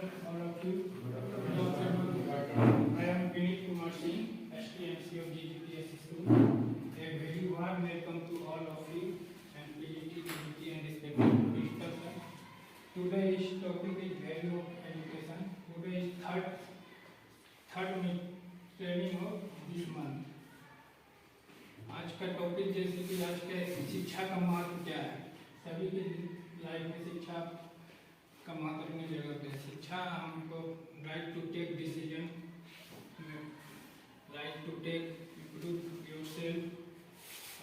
all of you. Good afternoon. I am Vineet Kumar Singh, STMC of GGPS School. A very warm welcome to all of you and PGT, PGT and respective principals. Today's topic is value of education. Today is third training of this month. आज का topic जैसे कि आज के शिक्षा का महत्व क्या है, सभी की लाइफ में शिक्षा का महत्व अपनी जगह पे। शिक्षा हमको right to take decision, right to take improve yourself,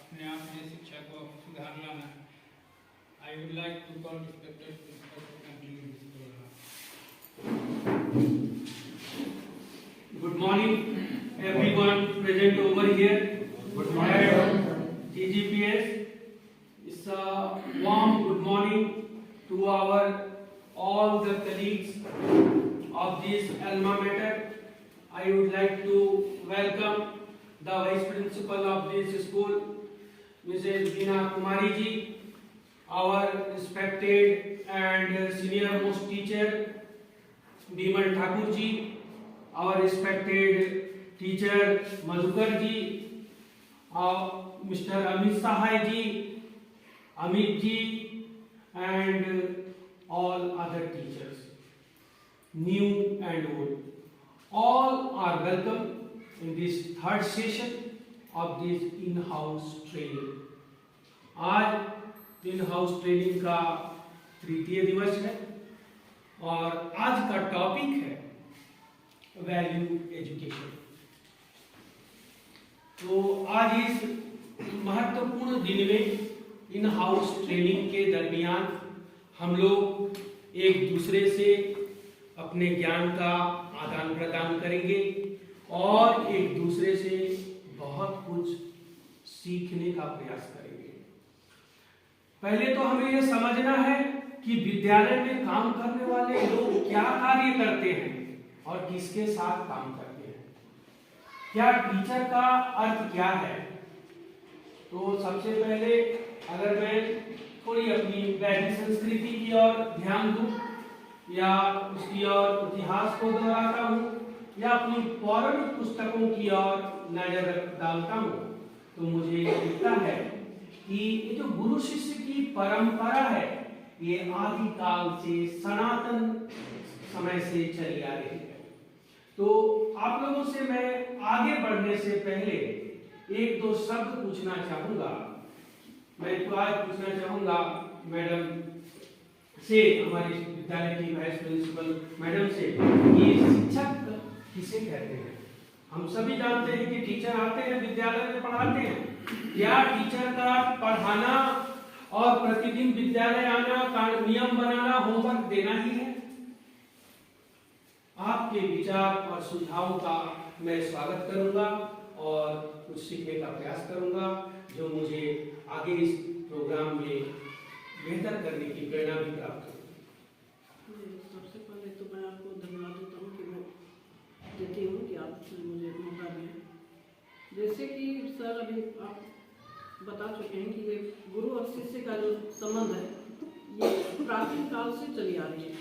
अपने आप में शिक्षा को सुधार लाना। I would like to call respected principal to continue this programme. Good morning, everyone present over here. Good morning, GGPS. It's a warm good morning to our all the colleagues of this alma mater. I would like to welcome the Vice Principal of this school, Mrs. Veena Kumari ji, our respected and senior most teacher, Bimal Thakur ji, our respected teacher Madhukar ji, Mr. Amit Sahai ji, Amit ji, and all other teachers, new and old. All are welcome in this third session of this in-house training. आज in-house training का तृतीय दिवस है और आज का topic है value education. तो आज इस महत्वपूर्ण दिन में इन हाउस ट्रेनिंग के दरमियान हम लोग एक दूसरे से अपने ज्ञान का आदान प्रदान करेंगे और एक दूसरे से बहुत कुछ सीखने का प्रयास करेंगे। पहले तो हमें यह समझना है कि विद्यालय में काम करने वाले लोग क्या कार्य करते हैं और किसके साथ काम करते हैं, क्या टीचर का अर्थ क्या है। तो सबसे पहले अगर मैं थोड़ी अपनी वैदिक संस्कृति की ओर ध्यान दूं या उसकी ओर इतिहास को दोहराता हूं या अपनी पौराणिक पुस्तकों की ओर नजर डालता हूं, तो मुझे लगता है कि ये जो गुरु शिष्य की परंपरा है ये आदि काल से सनातन समय से चली आ रही है। तो आप लोगों से मैं आगे बढ़ने से पहले एक दो शब्द पूछना चाहूंगा। मैं तो आज पूछना चाहूंगा मैडम से, हमारे विद्यालय की वाइस प्रिंसिपल मैडम से, कि शिक्षक किसे कहते हैं। हम सभी जानते हैं कि टीचर आते हैं विद्यालय में पढ़ाते हैं, क्या टीचर का पढ़ाना और प्रतिदिन विद्यालय आना, नियम बनाना, होमवर्क देना ही है। आपके विचार और सुझावों का मैं स्वागत करूंगा और कुछ सीखने का प्रयास करूंगा जो मुझे आगे इस प्रोग्राम में बेहतर करने की प्रेरणा भी प्राप्त हो। सबसे पहले तो मैं आपको धन्यवाद देता हूँ कि मैं देती हूँ कि आपने मुझे मौका दिया। जैसे कि सर अभी आप बता चुके हैं कि ये गुरु और शिष्य का जो संबंध है ये प्राचीन काल से चली आ रही है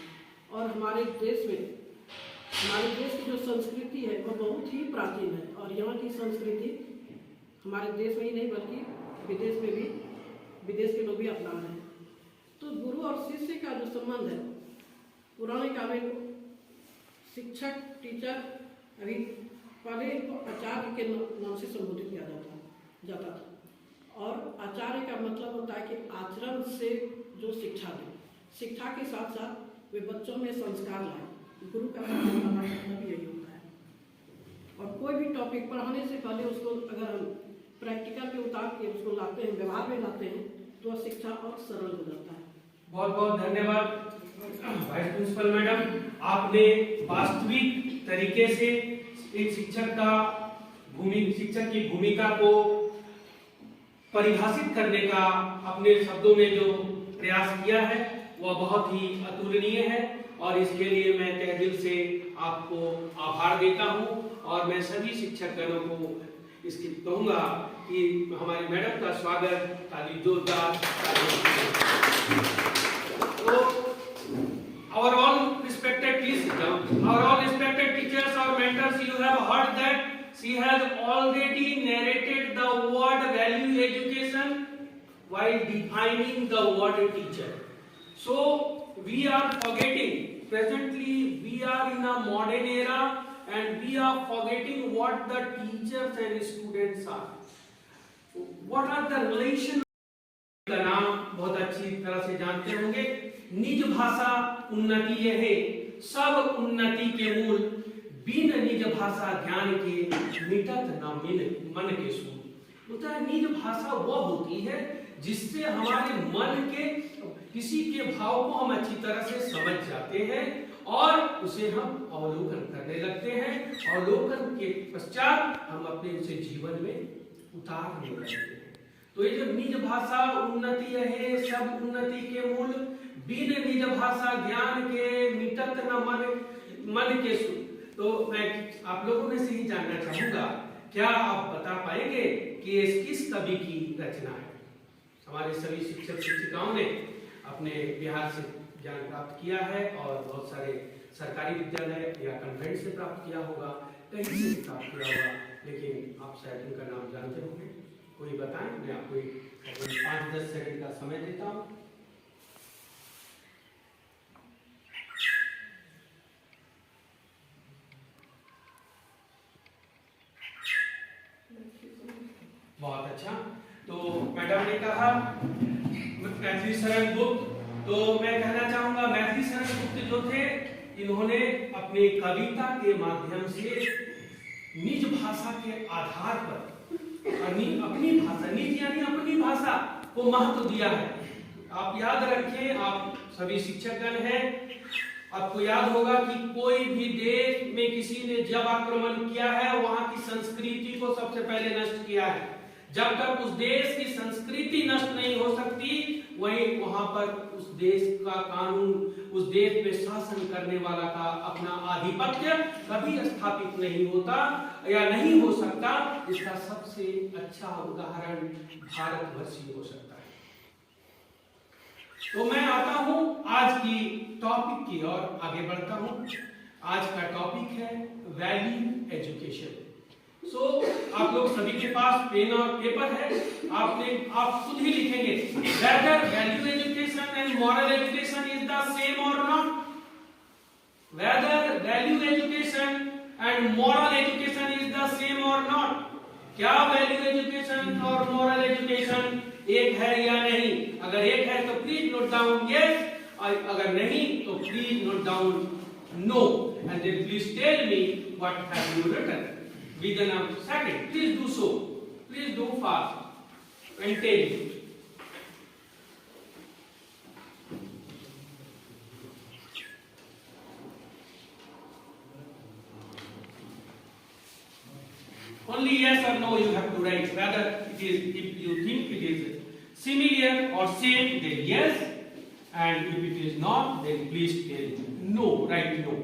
और हमारे देश की जो संस्कृति है वह बहुत ही प्राचीन है और यहाँ की संस्कृति हमारे देश में ही नहीं बल्कि विदेश के लोग भी अपना रहे हैं। तो गुरु और शिष्य का जो संबंध है पुराने काल में शिक्षक टीचर, अभी पहले इनको आचार्य के नाम से संबोधित किया जाता था और आचार्य का मतलब होता है कि आचरण से जो शिक्षा दे, शिक्षा के साथ साथ वे बच्चों में संस्कार लाए। गुरु का मतलब यही होता है और कोई भी टॉपिक पढ़ाने से पहले उसको अगर हम प्रैक्टिकल पे उतार के उसको लाते हैं, व्यवहार में लाते हैं, तो शिक्षा और सरल हो जाता है। बहुत बहुत धन्यवाद वाइस प्रिंसिपल मैडम, आपने वास्तविक तरीके से एक शिक्षक की भूमिका को परिभाषित करने का अपने शब्दों में जो प्रयास किया है वह बहुत ही अतुलनीय है और इसके लिए मैं तहे दिल से आपको आभार देता हूं और मैं सभी शिक्षकगणों को इसकी कहूंगा कि हमारी मैडम का स्वागत ताली जोरदार। तो our all respected please sit down. Our all respected teachers or mentors, you have heard that she has already narrated the word value education while defining the word teacher. So we are forgetting, presently we are in a modern era and we are forgetting what the teachers and students are. What are the relation? का नाम बहुत अच्छी तरह से जानते होंगे। निज भाषा उन्नति यह है, सब उन्नति के मूल, बिन निज भाषा ज्ञान के मिटत न मन के सूल। होता है निज भाषा वह होती है जिससे हमारे मन के किसी के भाव को हम अच्छी तरह से समझ जाते हैं और उसे हम अवलोकन करने लगते हैं। अवलोकन के पश्चात हम अपने उसे जीवन में उतारने लगते हैं। तो ये जो निज भाषा उन्नति है, सब उन्नति के मूल, बिन निज भाषा ज्ञान के मिटत न मन के सूल। तो मैं आप लोगों में से ही जानना चाहूंगा, क्या आप बता पाएंगे कि ये किस कवि की रचना है? हमारे सभी शिक्षक शिक्षिकाओं ने अपने बिहार से ज्ञान प्राप्त किया है और बहुत सारे सरकारी विद्यालय या कन्वेंट से प्राप्त किया होगा, कहीं से प्राप्त किया होगा, लेकिन आप शायद उनका नाम जानते होंगे। कोई बताएं, मैं आपको 5-10 सेकंड का समय देता हूं। बहुत अच्छा। तो मैडम ने कहा मैथिली शरण गुप्त, तो मैं कहना चाहूंगा मैथिली शरण गुप्त जो थे, इन्होंने अपने कविता के माध्यम से निज भाषा के आधार पर अपनी भाषा, निज यानी अपनी भाषा को महत्व दिया है। आप याद रखें, आप सभी शिक्षकगण हैं, आपको याद होगा कि कोई भी देश में किसी ने जब आक्रमण किया है, वहां की संस्कृति को सबसे पहले नष्ट किया है। जब तक उस देश की संस्कृति नष्ट नहीं हो सकती, वहीं वहां पर उस देश का कानून, उस देश में शासन करने वाला का अपना आधिपत्य कभी स्थापित नहीं होता या नहीं हो सकता। इसका सबसे अच्छा उदाहरण भारतवर्षीय हो सकता है। तो मैं आता हूं आज की टॉपिक की ओर आगे बढ़ता हूं। आज का टॉपिक है वैल्यू एजुकेशन। आप लोग सभी के पास पेन और पेपर है, आप खुद ही लिखेंगे whether value education and moral education is the same or not, whether value education and moral education is the same or not। क्या वैल्यू एजुकेशन और मॉरल एजुकेशन एक है या नहीं? अगर एक है तो प्लीज नोट डाउन यस, अगर नहीं तो please note down no, and then please tell me what have you written within a second। Please do so, please do fast and tell me। Only yes or no you have to write, whether it is, if you think it is similar or same, then yes, and if it is not, then please tell no, write no।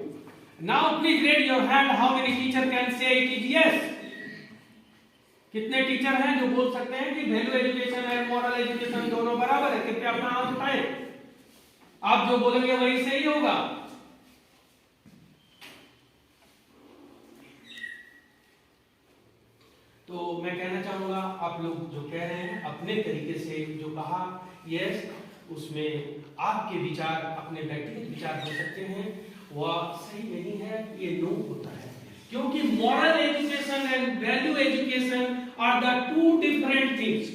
Now please raise your hand, how many teacher can say it is yes? कितने teacher हैं जो बोल सकते हैं कि value education और moral education दोनों बराबर है? कृपया अपना हाथ उठाएं। आप जो बोलेंगे वही सही होगा। तो मैं कहना चाहूंगा, आप लोग जो कह रहे हैं अपने तरीके से जो कहा यस, उसमें आपके विचार, अपने व्यक्तिगत विचार हो सकते हैं, वह सही नहीं है, ये नो होता है। क्योंकि moral education and value education are the two different things.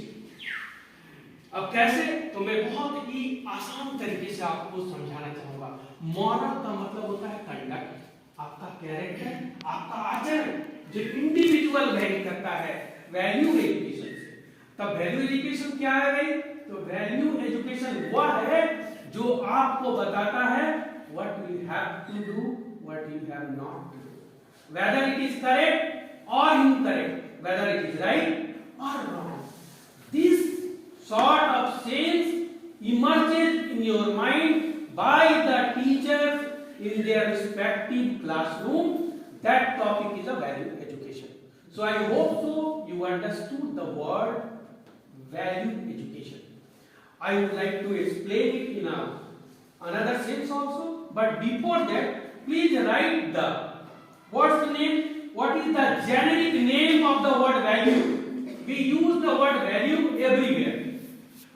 अब कैसे? तो मैं बहुत ही आसान तरीके से आपको समझाना चाहूंगा। मॉरल का मतलब होता है कंडक्ट, आपका कैरेक्टर, आपका आचरण, जो इंडिविजुअल वैल्यू करता है वैल्यू एजुकेशन से। तब वैल्यू एजुकेशन क्या है भाई? तो वैल्यू एजुकेशन वह है जो आपको बताता है what you have to do, what you have not to do, whether it is correct or incorrect, whether it is right or wrong। This sort of sense emerges in your mind by the teachers in their respective classroom। That topic is a value education। So I hope so you understood the word value education। I would like to explain it in another sense also, but before that Please write the what's the name? What is the generic name of the word value? We use the word value everywhere,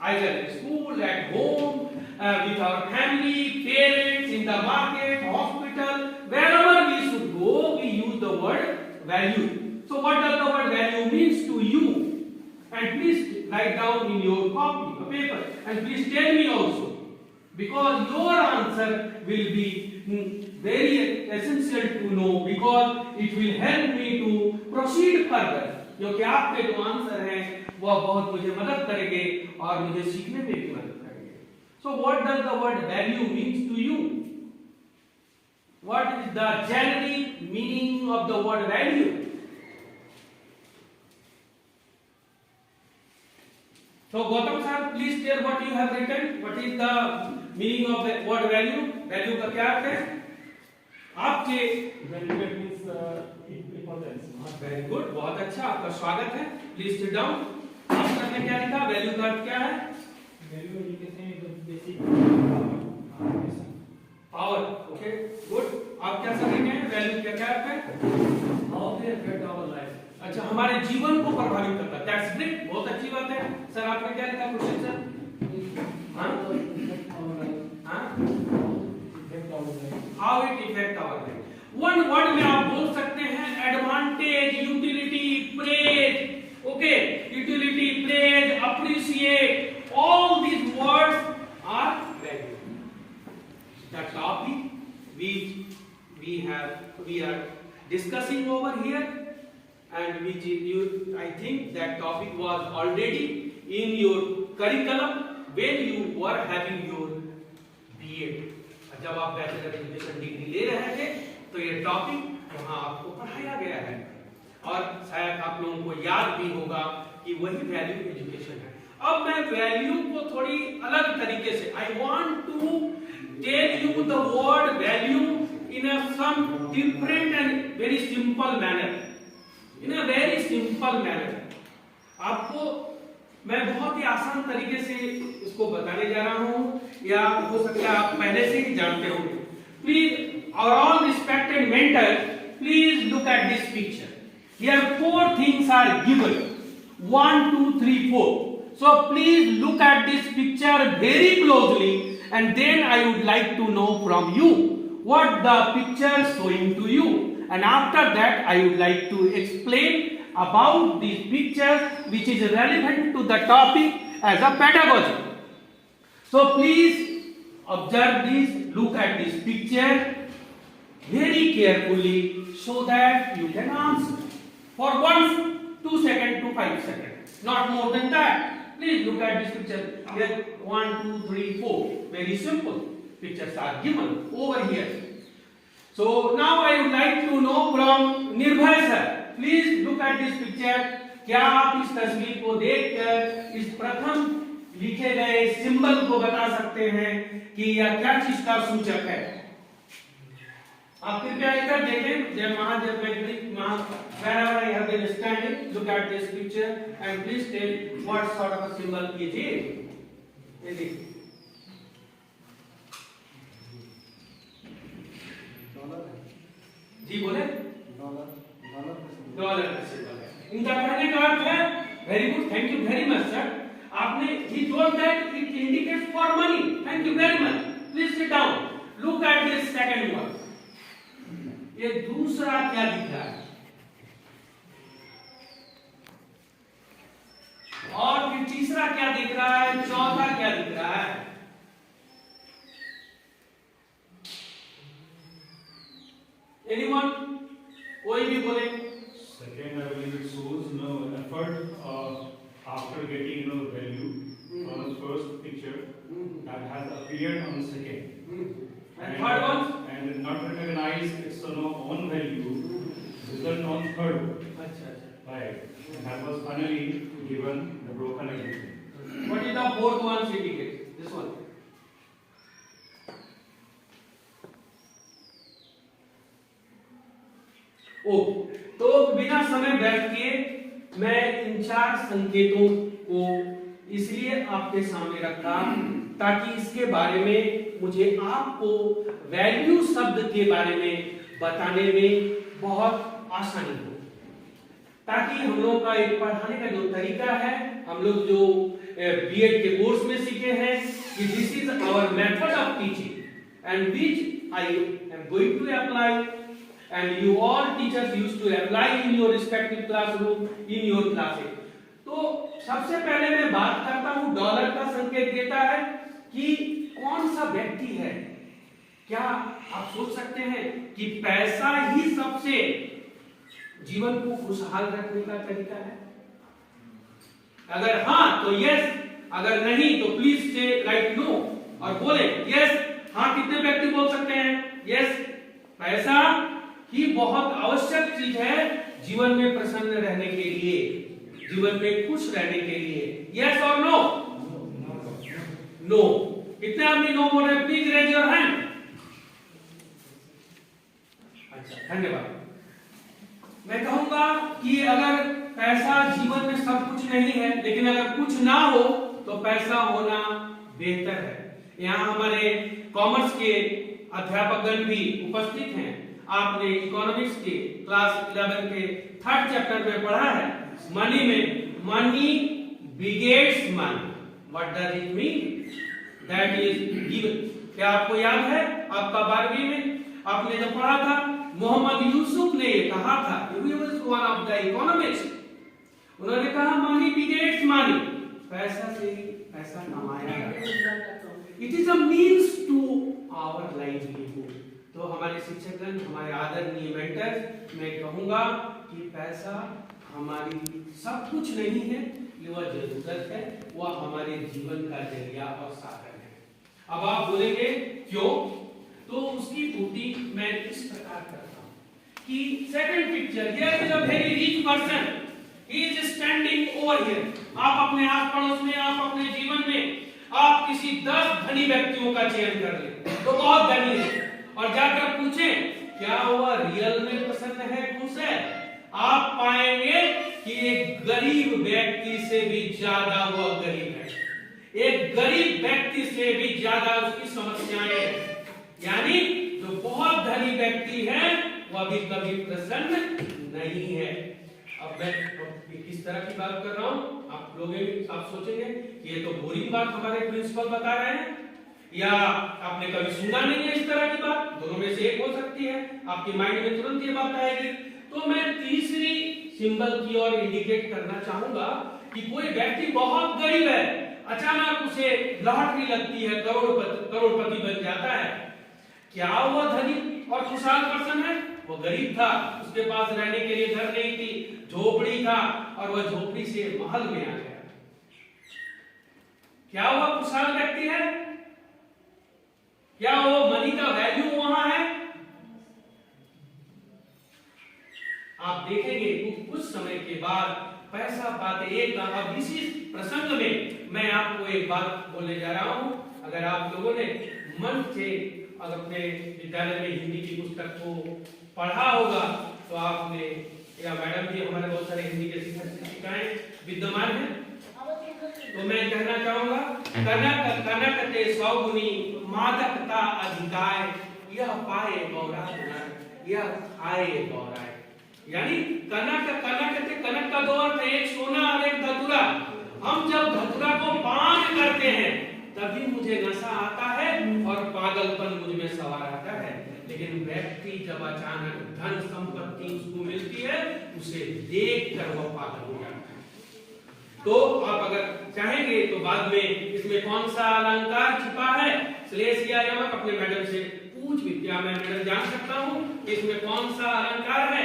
either at school, at home, with our family, parents, in the market, hospital, wherever we should go, we use the word value. So what does the word value means to you? And please write down in your copy, a paper, and please tell me also, because your answer will be very essential to know, because it will help me to proceed further. क्योंकि आपके जो answer हैं वह बहुत मुझे मदद करेंगे और मुझे सीखने में भी मदद करेंगे. So what does the word value means to you? What is the generic meaning of the word value? So Gautam sir, please tell what you have written. What is the meaning of the word value? Value का क्या अर्थ है? आपके Value means importance. Very good, बहुत अच्छा, आपका स्वागत है. Please sit down. आपने क्या लिखा? वैल्यू का अर्थ क्या है? Value education is the basic power. Okay good. आप क्या समझेंगे? वैल्यू क्या क्या अर्थ है? How they affect our life. अच्छा, हमारे जीवन को प्रभावित करता है. दैट्स ग्रेट, बहुत अच्छी बात है. सर आपने क्या लिखा क्वेश्चन सर? हाँ how it effect our life. One word में आप बोल सकते हैं advantage, utility, praise. Okay, utility, praise, appreciate, all these words are value. The topic we are discussing over here, and which I think that topic was already in your curriculum when you were having your B.Ed. जब आप bachelor education degree ले रहे थे तो ये topic वहां आपको पढ़ाया गया है, और शायद आप लोगों को याद भी होगा कि वही वैल्यू एजुकेशन है. अब मैं वैल्यू को थोड़ी अलग तरीके से, I want to tell you the word value in a some different and very simple manner. In a very simple manner आपको मैं बहुत ही आसान तरीके से इसको बताने जा रहा हूं, या हो सकता है आप पहले से ही जानते होंगे. Please our all respected mentors, please look at this picture. Here 4 things are given. 1, 2, 3, 4. So please look at this picture very closely, and then I would like to know from you what the picture is showing to you. And after that I would like to explain about these pictures which is relevant to the topic as a pedagogy. So please observe this, look at this picture very carefully so that you can answer for 2 seconds to 5 seconds, not more than that. Please look at this picture. Here 1, 2, 3, 4. Very simple pictures are given over here. So now I would like to know from Nirbhay sir. Please look at this picture. क्या आप इस तस्वीर को देखकर इस प्रथम लिखे गए सिंबल को बता सकते हैं कि यह क्या चीज का सूचक है? आप कृपया इधर देखें. जय Mahadev magnetic wherever I have been standing, look at this picture and please tell what sort of a symbol it is. ये देखिए, जी बोले डॉलर का सिंबल है. इनका कहने का अर्थ है very good, thank you very much sir. आपने ही told that it indicates for money. Thank you very much. Please sit down. Look at this second one. ये दूसरा क्या दिख रहा है, और फिर तीसरा क्या दिख रहा है, चौथा क्या दिख रहा है? एनीवन? कोई भी बोले. Second, I believe it shows effort after getting value from the first picture that has appeared on the second. And third one? And not recognize its own value, result on third one. अच्छा अच्छा. Right. And that was finally given the broken agreement. What is the fourth one indicate? This one. Okay, तो बिना समय व्यर्थ किए मैं इन 4 संकेतों को इसलिए आपके सामने रखा ताकि इसके बारे में मुझे आपको वैल्यू शब्द के बारे में बताने में बहुत आसानी हो, ताकि हम लोग का एक पढ़ाने का जो तरीका है, हम लोग जो बीएड के कोर्स में सीखे हैं कि this is our method of teaching and which I am going to apply and you all teachers used to apply in your respective classroom in your classes. तो सबसे पहले मैं बात करता हूं, डॉलर का संकेत देता है कि कौन सा व्यक्ति है। क्या आप सोच सकते हैं कि पैसा ही सबसे जीवन को खुशहाल रखने का तरीका है? अगर हाँ तो यस, अगर नहीं तो प्लीज से राइट नो और बोले यस। हाँ कितने व्यक्ति बोल सकते हैं यस, पैसा ही बहुत आवश्यक चीज है जीवन में प्रसन्न रहने के लिए, जीवन में खुश रहने के लिए। यस और नो? नो। कितने आदमी नो बोल रहे हैं? Please raise your hand. अच्छा धन्यवाद। मैं कहूंगा कि अगर पैसा जीवन में सब कुछ नहीं है, लेकिन अगर कुछ ना हो तो पैसा होना बेहतर है। यहाँ हमारे कॉमर्स के अध्यापकगण भी उपस्थित हैं। आपने इकोनॉमिक्स के क्लास 11 के 3rd चैप्टर में पढ़ा है, मनी में money begets money. What does it mean? That is given. क्या आपको याद है आपका 12वीं में आपने जब पढ़ा था, मोहम्मद यूसुफ ने ये कहा था, he was one of the economist. उन्होंने कहा मनी बिगेट्स मनी, पैसा से ही पैसा कमाया जाता है। It is a means to our livelihood. तो हमारे शिक्षकगण, हमारे आदरणीय मेंटर्स, मैं कहूंगा कि पैसा हमारी सब कुछ नहीं है, ये वह जरूरत है, वह हमारे जीवन का जरिया और साधन है। अब आप बोलेंगे क्यों? तो उसकी पूर्ति मैं इस प्रकार करता हूं कि second picture, here is a very rich person, he is standing over here. आप अपने आस पड़ोस में, आप अपने जीवन में आप किसी 10 धनी व्यक्तियों का चयन कर ले तो बहुत धनी है, और जाकर पूछें क्या वह रियल में प्रसन्न है, खुश है, आप पाएंगे कि एक गरीब व्यक्ति से भी ज्यादा वह गरीब है। एक गरीब व्यक्ति से भी ज्यादा उसकी समस्याएं हैं। यानी जो बहुत धनी व्यक्ति है वह भी कभी प्रसन्न नहीं है। अब मैं किस तरह की बात कर रहा हूं, आप लोग आप सोचेंगे कि ये तो बोरिंग बात हमारे प्रिंसिपल बता रहे हैं, या आपने कभी सुना नहीं है इस तरह की बात। दोनों में से एक हो सकती है, आपके माइंड में तुरंत ये बात आएगी। तो मैं तीसरी सिंबल की ओर इंडिकेट करना चाहूंगा कि कोई व्यक्ति बहुत गरीब है, अचानक उसे लॉटरी लगती है, करोड़पति बन जाता है। क्या वह धनी और खुशहाल पर्सन है? वो गरीब था, उसके पास रहने के लिए घर नहीं थी, झोपड़ी था, और वह झोपड़ी से महल में आ गया। क्या वह खुशहाल व्यक्ति है? क्या वो मनी का वैल्यू वहां है? आप देखेंगे कुछ समय के बाद पैसा बातें एक। अब इसी प्रसंग में मैं आपको एक बात बोलने जा रहा हूं। अगर आप लोगों ने मन से अगर अपने विद्यालय में हिंदी की पुस्तक को पढ़ा होगा तो आपने, या मैडम जी हमारे बहुत सारे हिंदी के शिक्षिकाएं विद्यमान हैं, तो मैं कहना चाहूंगा कनक कनकते सौगुनी मादकता अधिकाय, यह पाए गौराय, यह खाए गौराय। यानी कनक कनकते, कनक का दो अर्थ है, एक सोना और एक धतूरा। हम जब धतूरा को पान करते हैं तभी मुझे नशा आता है और पागलपन मुझ में सवार आता है। लेकिन व्यक्ति जब अचानक धन संपत्ति उसको मिलती है, उसे देखकर वह पागल हो जाता है। तो आप अगर चाहेंगे तो बाद में इसमें कौन सा अलंकार छिपा है, श्लेष या यमक, अपने मैडम से पूछ भी, क्या मैं मैडम जान सकता हूँ इसमें कौन सा अलंकार है?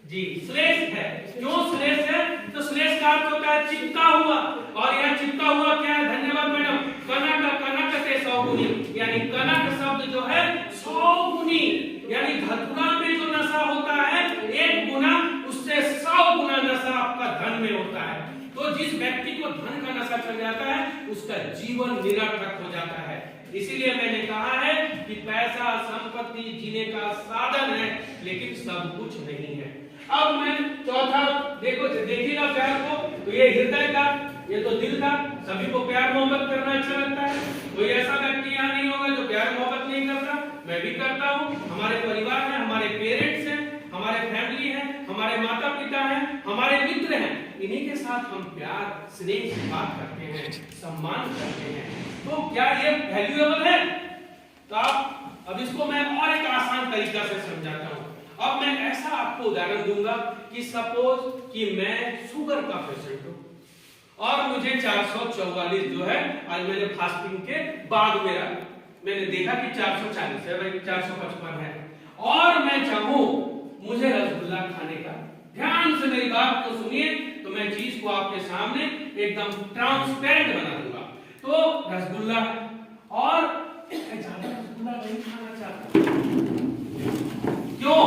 जी श्लेष है। क्यों श्लेष है? तो श्लेष का अर्थ होता है चिपका हुआ, और यह चिपका हुआ क्या है? धन्यवाद मैडम। कनक कनक से सौगुनी, यानी कनक शब्द जो है सौगुनी, यानी धतूरा में जो नशा होता है 1 गुना, उससे 100 गुना नशा आपका धन में होता है। तो जिस व्यक्ति को धन का नशा चढ़ जाता है उसका जीवन निरर्थक हो जाता है। इसीलिए मैंने कहा है कि पैसा संपत्ति जीने का साधन है, लेकिन सब कुछ नहीं है। अब मैं चौथा देखिएगा प्यार को, तो ये हृदय का ये तो दिल का, सभी को प्यार मोहब्बत करना अच्छा लगता है। कोई ऐसा व्यक्ति यहाँ नहीं होगा जो प्यार मोहब्बत नहीं करता, मैं भी करता हूँ। हमारे परिवार है, हमारे पेरेंट्स हैं, हमारे फैमिली है, हमारे माता पिता हैं, हमारे मित्र हैं, इन्हीं के साथ हम प्यार स्नेह से बात करते हैं, सम्मान करते हैं। तो क्या ये वैल्यूएबल है? तो आप अब इसको मैं और एक आसान तरीका से समझाता हूँ। अब मैं ऐसा आपको उदाहरण दूंगा कि सपोज कि मैं शुगर का पेशेंट हूँ और मुझे 444 जो है आज मेरे फास्टिंग के बाद मैंने देखा कि 440 है, भाई 455 है, और मैं चाहूं मुझे रसगुल्ला खाने का, ध्यान से मेरी बात को सुनिए, तो मैं चीज को आपके सामने एकदम ट्रांसपेरेंट बना दूंगा। तो रसगुल्ला, और मैं ज्यादा रसगुल्ला नहीं खाना चाहता। क्यों?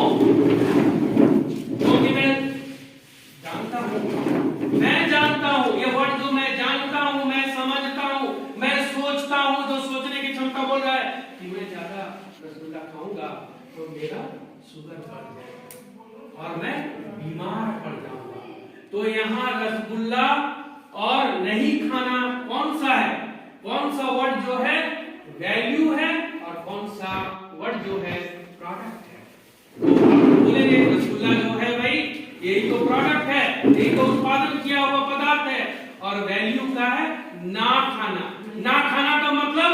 क्योंकि मैं जानता हूं ये वर्ड जो मैं जानता हूं, मैं समझता हूं, मैं सोचता हूं, जो सोचने की क्षमता बोल रहा है कि मैं ज्यादा रसगुल्ला खाऊंगा तो मेरा शुगर बढ़ जाएगा और मैं बीमार पड़ जाऊंगा। तो यहाँ रसगुल्ला और नहीं खाना कौन सा है? कौन सा वर्ड जो है वैल्यू है और कौन सा वर्ड जो है प्रोडक्ट है? तो आप बोलेंगे रसगुल्ला जो है भाई यही तो प्रोडक्ट है, यही तो उत्पादन किया हुआ पदार्थ है, और वैल्यू का है ना खाना। ना खाना का मतलब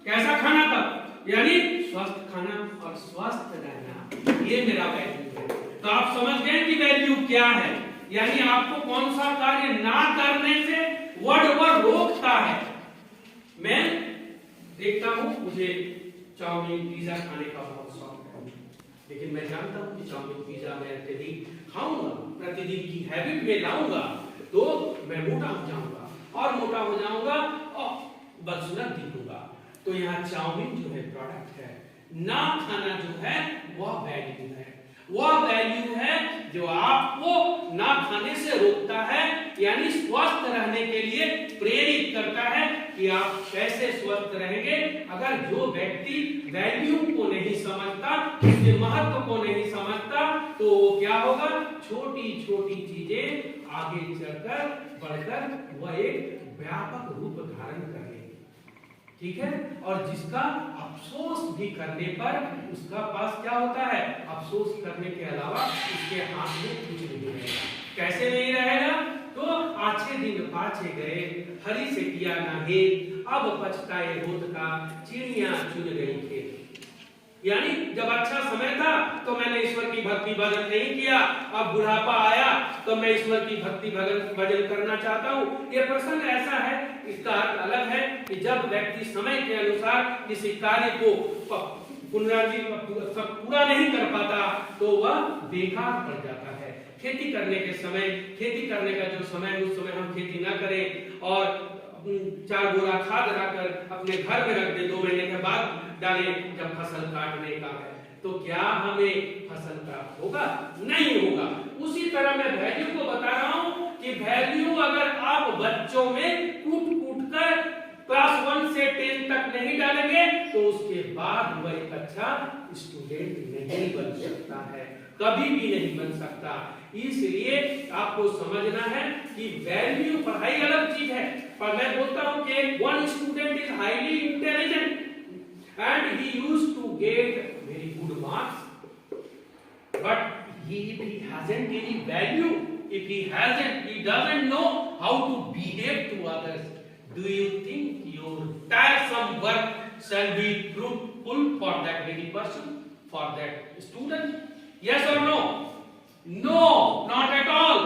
कैसा खाना का? यानी स्वस्थ खाना और स्वस्थ रहना, ये मेरा वैल्यू है। तो आप समझ गए कि वैल्यू क्या है, यानी आपको कौन सा कार्य ना करने से वर्ड रोकता है। मैं देखता हूं मुझे चाउमीन पिज्जा खाने का बहुत शौक है, लेकिन मैं जानता हूं कि चाउमीन पिज्जा मैं अत्यधिक खाऊंगा, प्रतिदिन की हैबिट में लाऊंगा तो मैं मोटा हो जाऊंगा, और मोटा हो जाऊंगा और बदसूरत दिखूंगा। तो यहाँ चाउमीन जो है प्रोडक्ट है, ना खाना जो है वह वैल्यू है। वह वैल्यू है जो आपको ना खाने से रोकता है, यानी स्वस्थ रहने के लिए प्रेरित करता है कि आप कैसे स्वस्थ रहेंगे। अगर जो व्यक्ति वैल्यू को नहीं समझता, उसके महत्व को नहीं समझता, तो वो क्या होगा, छोटी छोटी चीजें आगे चलकर बढ़कर वह एक व्यापक रूप धारण कर लेगी, ठीक है। और जिसका अफसोस भी करने पर उसका पास क्या होता है, अफसोस करने के अलावा उसके हाथ में कुछ नहीं रहेगा। कैसे नहीं रहेगा? तो आछे दिन पाछे गए, हरी से किया ना हेत, अब पछताए होत का, चिड़िया चुन गई खेत। यानी जब अच्छा समय था तो मैंने ईश्वर की भक्ति भजन नहीं किया, अब बुढ़ापा आया तो मैं ईश्वर की भक्ति भजन करना चाहता हूँ। ये प्रसंग ऐसा है, इसका अर्थ अलग है कि जब व्यक्ति समय के अनुसार किसी कार्य को पूरा नहीं कर पाता तो वह बेकार पड़ जाता है। खेती करने के समय, खेती करने का जो समय, उस समय हम खेती ना करें और 4 बोरा खाद लाकर अपने घर में रख दे, 2 महीने के बाद डाले जब फसल काटने का है, तो क्या हमें फसल प्राप्त होगा? नहीं होगा। उसी तरह मैं वैल्यू को बता रहा हूं कि वैल्यू अगर आप बच्चों में कूट कर क्लास 1 से 10 तक नहीं डालेंगे तो उसके बाद वह एक अच्छा स्टूडेंट नहीं बन सकता है, कभी भी नहीं बन सकता। इसलिए आपको समझना है कि वैल्यू, पढ़ाई अलग चीज है, पर मैं बोलता हूं कि one student is highly intelligent and he used to get very good marks, but if he hasn't any value, if he doesn't know how to behave to others, do you think your tiresome work shall be fruitful for that very person, for that student? Yes or no? No, not at all.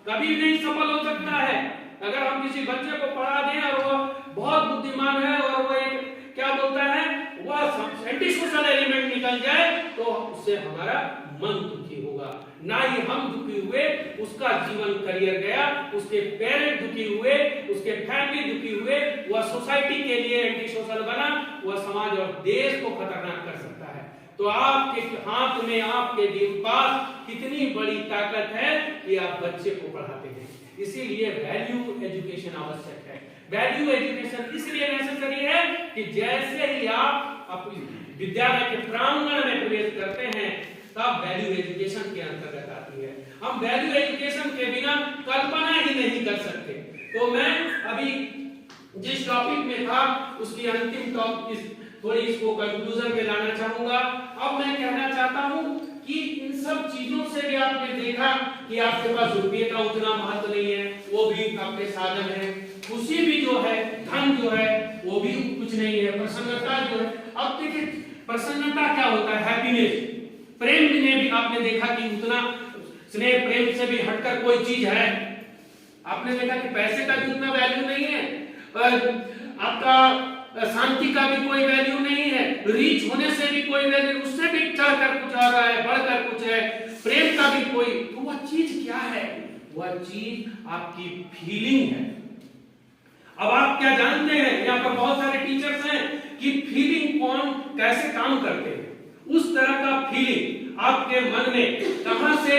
कभी नहीं सफल हो सकता है। अगर हम किसी बच्चे को पढ़ा दें और वो बहुत बुद्धिमान है और वो एक क्या बोलता है, वह एंटी सोशल एलिमेंट निकल जाए, तो उससे हमारा मन दुखी होगा। ना ही हम दुखी हुए, उसका जीवन करियर गया, उसके पेरेंट दुखी हुए, उसके फैमिली दुखी हुए, वह सोसाइटी के लिए एंटी सोशल बना, वह समाज और देश को खतरनाक कर सकता है। तो आपके हाथ में, आपके पास कितनी बड़ी ताकत है कि आप बच्चे को पढ़ाते हैं। इसीलिए वैल्यू एजुकेशन आवश्यक है। वैल्यू एजुकेशन इसलिए नेसेसरी है कि जैसे ही आप अपनी विद्यालय के प्रांगण में प्रवेश करते हैं तब वैल्यू एजुकेशन के अंतर्गत आती है। हम वैल्यू एजुकेशन के बिना कल्पना ही नहीं कर सकते। तो मैं अभी जिस टॉपिक में था उसकी अंतिम टॉपिक थोड़ी इसको कंक्लूजन में लाना चाहूंगा। अब मैं कहना चाहता हूं कि इन सब चीजों से भी आपने देखा कि आपके पास रुपये का उतना महत्व नहीं है, वो भी आपके साधन है, खुशी भी जो है, धन जो है वो भी कुछ नहीं है, प्रसन्नता जो है। अब देखिए प्रसन्नता क्या होता है, हैप्पीनेस। प्रेम में भी आपने देखा कि उतना स्नेह प्रेम से भी हटकर कोई चीज है। आपने देखा कि पैसे का भी उतना वैल्यू नहीं है, आपका शांति का भी कोई वैल्यू नहीं है, रीच होने से भी कोई वैल्यू, उससे भी चढ़कर कुछ आ रहा है, बढ़कर कुछ है, प्रेम का भी कोई, तो वह चीज क्या है? वह चीज आपकी फीलिंग है। अब आप क्या जानते हैं, यहाँ पर बहुत सारे टीचर्स हैं कि फीलिंग कौन कैसे काम करते हैं। उस तरह का फीलिंग आपके मन में कहां से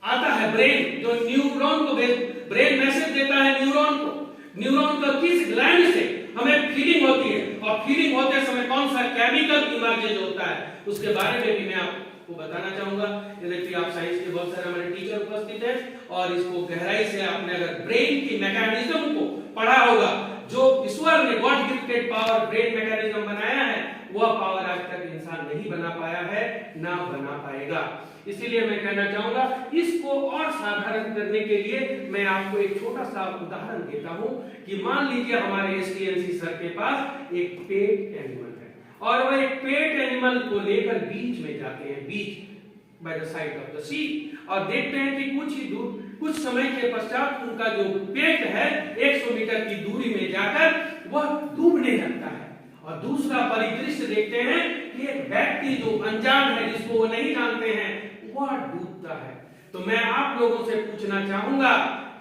आता है? ब्रेन, जो न्यूरॉन को ब्रेन मैसेज देता है न्यूरॉन को, न्यूरॉन का किस ग्लैंड से हमें फीलिंग होती है, और फीलिंग होते समय कौन सा केमिकल इमर्जेंस होता है, उसके बारे में भी मैं आपको बताना चाहूंगा। यदि आप साइंस के बहुत सारे हमारे टीचर उपस्थित हैं और इसको गहराई से आपने अगर ब्रेन की मैकेनिज्म को पढ़ा होगा, जो ईश्वर ने God gifted power brain mechanism बनाया है, वह पावर आज तक इंसान नहीं बना पाया है, ना बना पाएगा। इसीलिए मैं कहना चाहूंगा, इसको और साधारण करने के लिए मैं आपको एक छोटा सा उदाहरण देता हूं कि मान लीजिए हमारे एसटीएनसी सर के पास एक पेट एनिमल है और वह एक पेट एनिमल को लेकर बीच में जाते हैं, beach by the side of the sea, और देखते हैं कि कुछ ही दूर, कुछ समय के पश्चात उनका जो पेट है 100 मीटर की दूरी में जाकर वह डूबने लगता है। और दूसरा परिदृश्य देखते हैं कि एक व्यक्ति जो अनजान है, जिसको वो नहीं जानते हैं, वह डूबता है। तो मैं आप लोगों से पूछना चाहूंगा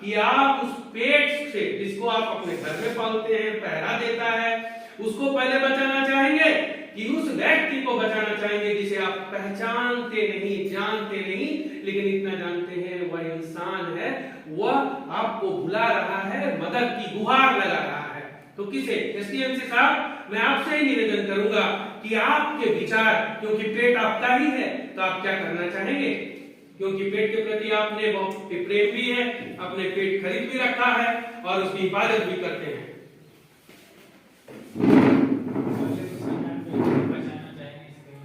कि आप उस पेट से, जिसको आप अपने घर में पालते हैं, पहरा देता है, उसको पहले बचाना चाहेंगे कि उस व्यक्ति को बचाना चाहेंगे जिसे आप पहचानते नहीं, जानते नहीं, लेकिन इतना जानते हैं वह इंसान है, वह आपको बुला रहा है, मदद की गुहार लगा रहा है। तो किसे? एसटीएमसी साहब, मैं आपसे ही निवेदन करूंगा कि आपके विचार, क्योंकि पेट आपका ही है, तो आप क्या करना चाहेंगे? क्योंकि पेट के प्रति आपने बहुत प्रेम भी है, अपने पेट खरीद भी रखा है और उसकी हिफाजत भी करते हैं।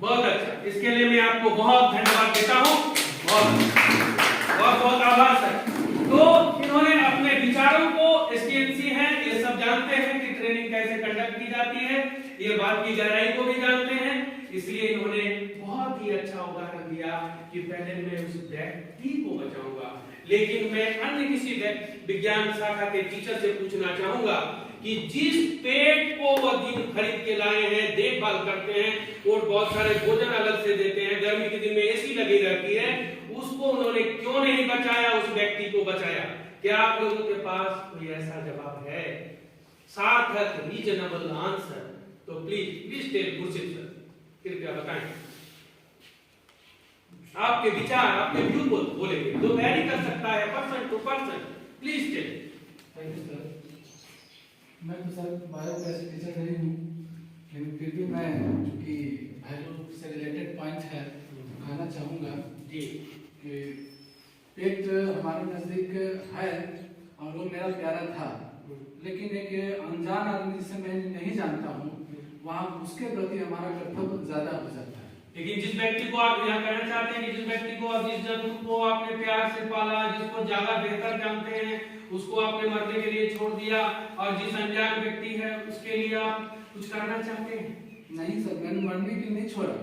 बहुत अच्छा, इसके लिए मैं आपको बहुत धन्यवाद देता हूँ, बहुत आभार सर। तो इन्होंने अपने विचारों को, एसटीएनसी हैं, ये सब जानते हैं कि ट्रेनिंग कैसे कंडक्ट की जाती है, ये बात की गहराई को भी जानते हैं, इसलिए इन्होंने बहुत ही अच्छा उदाहरण दिया कि पहले मैं उस व्यक्ति को बचाऊंगा, लेकिन मैं अन्य किसी विज्ञान शाखा के टीचर से पूछना चाहूंगा कि जिस पेट को वह दिन खरीद के लाए हैं, देखभाल करते हैं और बहुत सारे भोजन अलग से देते हैं, गर्मी के दिन में एसी लगी रहती है, उसको उन्होंने क्यों नहीं बचाया, उस व्यक्ति को बचाया? क्या आप लोगों के पास कोई ऐसा जवाब है? सार्थक रीजनेबल आंसर, तो प्लीज टेल खुर्शीद सर, कृपया बताएं। आपके विचार, आपके व्यू को बोलेंगे, जो वैरी कर सकता है person to person, please tell. Thank you sir. मैं तो सर बायो का टीचर नहीं हूँ, लेकिन फिर भी मैं चूँकि वैल्यू से रिलेटेड पॉइंट है कहना चाहूँगा जी कि पेट हमारे नज़दीक है और वो मेरा प्यारा था, लेकिन एक अनजान आदमी जिसे मैं नहीं जानता हूँ, वहाँ उसके प्रति हमारा कर्तव्य ज़्यादा हो जाता है। लेकिन जिस व्यक्ति को आप यहाँ कहना चाहते हैं कि जिस व्यक्ति को, जिस जंतु को आपने प्यार से पाला, जिसको ज्यादा बेहतर जानते हैं, उसको आपने मरने के लिए छोड़ दिया, और जिस अनजान व्यक्ति है उसके लिए आप कुछ करना चाहते हैं? नहीं सर, मैंने मरने के लिए नहीं छोड़ा,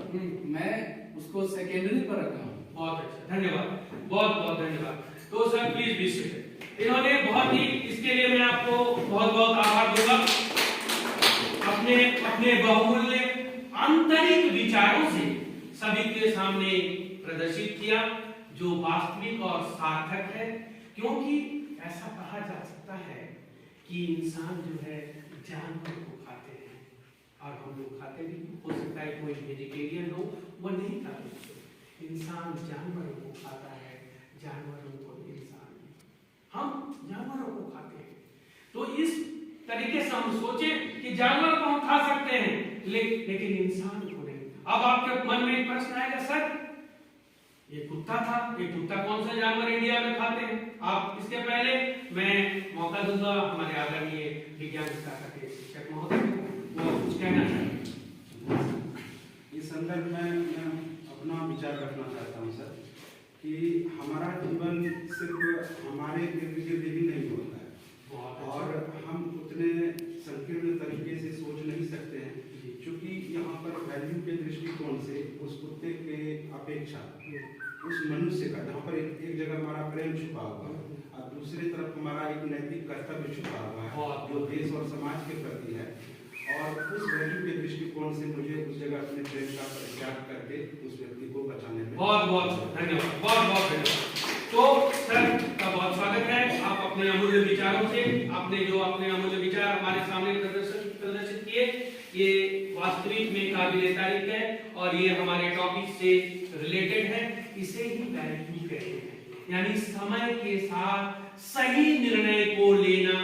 मैं उसको सेकेंडरी पर रखा हूँ। बहुत अच्छा, धन्यवाद, बहुत धन्यवाद। तो सर प्लीज बी सीटेड। इन्होंने बहुत ही, इसके लिए मैं आपको बहुत आभार दूंगा, अपने बहुमूल्य आंतरिक विचारों से सभी के सामने प्रदर्शित किया, जो वास्तविक और सार्थक है। क्योंकि ऐसा कहा जा सकता है कि इंसान जो है जानवर को खाते हैं, और हम लोग खाते भी, हो सकता है कोई वेजिटेरियन हो वो नहीं खाते। इंसान जानवरों को खाता है, जानवरों को इंसान, हम जानवरों को खाते हैं। तो इस तरीके से हम सोचें कि जानवर को हम खा सकते हैं, लेकिन इंसान को नहीं। अब आपके मन में एक प्रश्न आएगा, सर ये कुत्ता था। ये कुत्ता कौन सा जानवर इंडिया में खाते हैं आप? इसके पहले मैं मौका दूंगा हमारे आदरणीय विज्ञान शाखा के शिक्षक महोदय को, वो कुछ कहना चाहिए। इस संदर्भ में मैं अपना विचार रखना चाहता हूँ सर, कि हमारा जीवन सिर्फ हमारे इर्द गिर्द ही नहीं होता है और हम उतने संकीर्ण तरीके से सोच नहीं सकते हैं, क्योंकि यहाँ पर वैल्यू के दृष्टिकोण से उस कुत्ते के अपेक्षा उस मनुष्य का, जहाँ पर एक जगह हमारा प्रेम छुपा हुआ है और दूसरी तरफ हमारा एक नैतिक कर्तव्य छुपा हुआ है जो देश और समाज के प्रति है, और उस वैल्यू के दृष्टिकोण से मुझे उस जगह अपने प्रेम का परित्याग करके उस व्यक्ति को बचाने में बहुत बहुत धन्यवाद, बहुत बहुत धन्यवाद। तो सर का बहुत स्वागत है। आप अपने अमूल्य विचारों से, आपने जो अपने अमूल्य विचार हमारे सामने प्रदर्शित किए, ये वास्तविक में काबिले तारीफ है और ये हमारे टॉपिक से रिलेटेड है। इसे ही वैल्यू कहते हैं, यानी समय के साथ सही निर्णय को लेना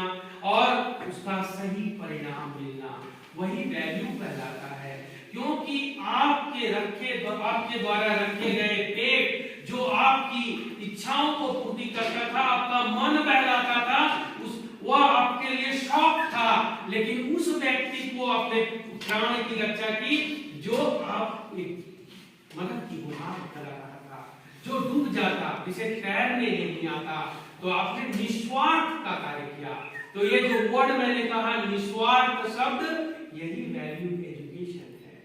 और उसका सही परिणाम मिलना, वही वैल्यू कहलाता है। क्योंकि आपके द्वारा रखे गए पेट जो आपकी इच्छाओं को पूर्ति करता था, आपका मन बहलाता था, वह आपके लिए शौक था, लेकिन उस व्यक्ति को अपने प्राण की रक्षा की जो आप मदद की गुहार करा रहा था, जो डूब जाता, जिसे तैरने नहीं आता, तो आपने निस्वार्थ का कार्य किया। तो ये जो वर्ड मैंने कहा निस्वार्थ शब्द, यही वैल्यू एजुकेशन है।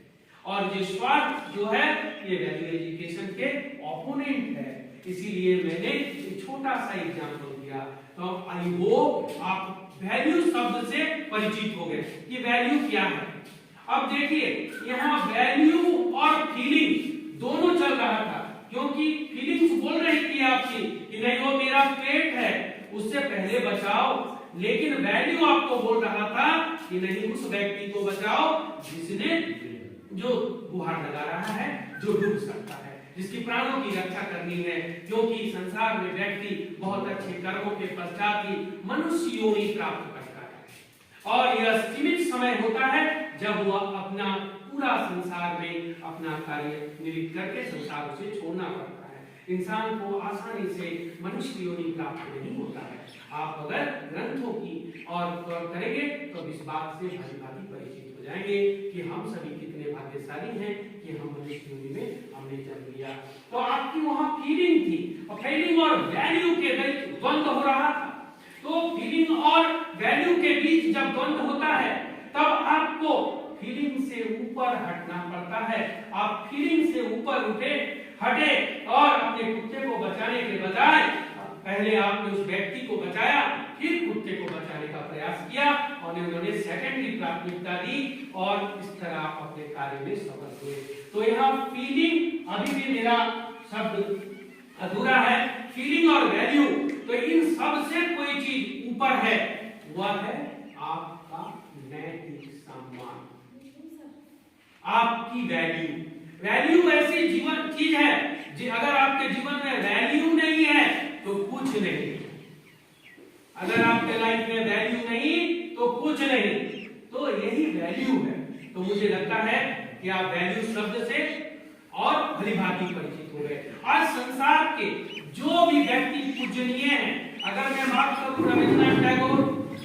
और निस्वार्थ जो है ये वैल्यू एजुकेशन के ओपोनेंट है। इसीलिए मैंने एक छोटा सा एग्जांपल दिया। तो आई होप आप वैल्यू शब्द से परिचित हो गए कि वैल्यू क्या है। अब देखिए यहाँ वैल्यू और फीलिंग दोनों चल रहा था, क्योंकि फीलिंग्स बोल रही थी आपकी कि नहीं वो मेरा पेट है, उससे पहले बचाओ, लेकिन वैल्यू आपको बोल रहा था कि नहीं उस व्यक्ति को बचाओ जिसने जो गुहार लगा रहा है, जो डूब सकता है, जिसकी प्राणों की रक्षा करनी है। क्योंकि संसार में व्यक्ति बहुत अच्छे कर्मों के पश्चात ही मनुष्य योनि प्राप्त करता है, और यह सीमित समय होता है जब वह अपना पूरा संसार में अपना कार्य निवृत्त करके संसार से छोड़ना पड़ता है। इंसान को आसानी से मनुष्य योनि प्राप्त नहीं होता है। आप अगर ग्रंथों की और करेंगे तो इस बात से भारी भारी परिचित हो जाएंगे कि हम सभी कितने भाग्यशाली हैं कि हम मनुष्य योनि में हमने जन्म लिया। तो आपकी वहां फीलिंग थी, और फीलिंग और वैल्यू के बीच द्वंद्व हो रहा था। तो फीलिंग और वैल्यू के बीच जब द्वंद्व होता है तब आपको फीलिंग से ऊपर हटना पड़ता है। आप फीलिंग से ऊपर हटे और अपने कुत्ते को बचाने के बजाय पहले आपने उस व्यक्ति को बचाया, फिर कुत्ते को बचाने का प्रयास किया, और उन्होंने सेकेंडरी प्राथमिकता दी, और इस तरह आप अपने कार्य में सफल हुए। तो यहाँ फीलिंग अभी भी मेरा शब्द अधूरा है। फीलिंग और वैल्यू, तो इन सब से कोई चीज ऊपर है, वह है आपका नैतिक सम्मान, आपकी वैल्यू। वैल्यू ऐसी जीवन चीज है अगर आपके जीवन में वैल्यू नहीं है तो कुछ नहीं। अगर आपके लाइफ में वैल्यू नहीं तो कुछ नहीं। तो यही वैल्यू है। तो मुझे लगता है कि आप वैल्यू शब्द से और भलीभांति परिचित हो गए। आज संसार के जो भी व्यक्ति पूजनीय हैं, अगर मैं बात करूं रविन्द्रनाथ टैगोर,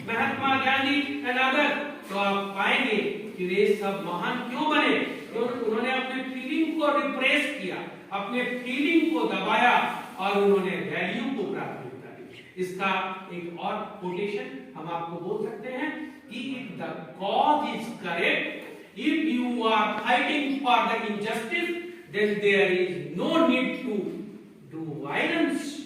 महात्मा गांधी एंड अदर, तो आप पाएंगे कि वे सब महान क्यों बने? उन्होंने अपने फीलिंग को रिप्रेस किया, अपने फीलिंग को दबाया, और उन्होंने वैल्यू को प्राथमिकता दी। इसका एक और कोटेशन हम आपको बोल सकते हैं कि if the cause is correct, if you are fighting for the injustice, then there is no need to do violence.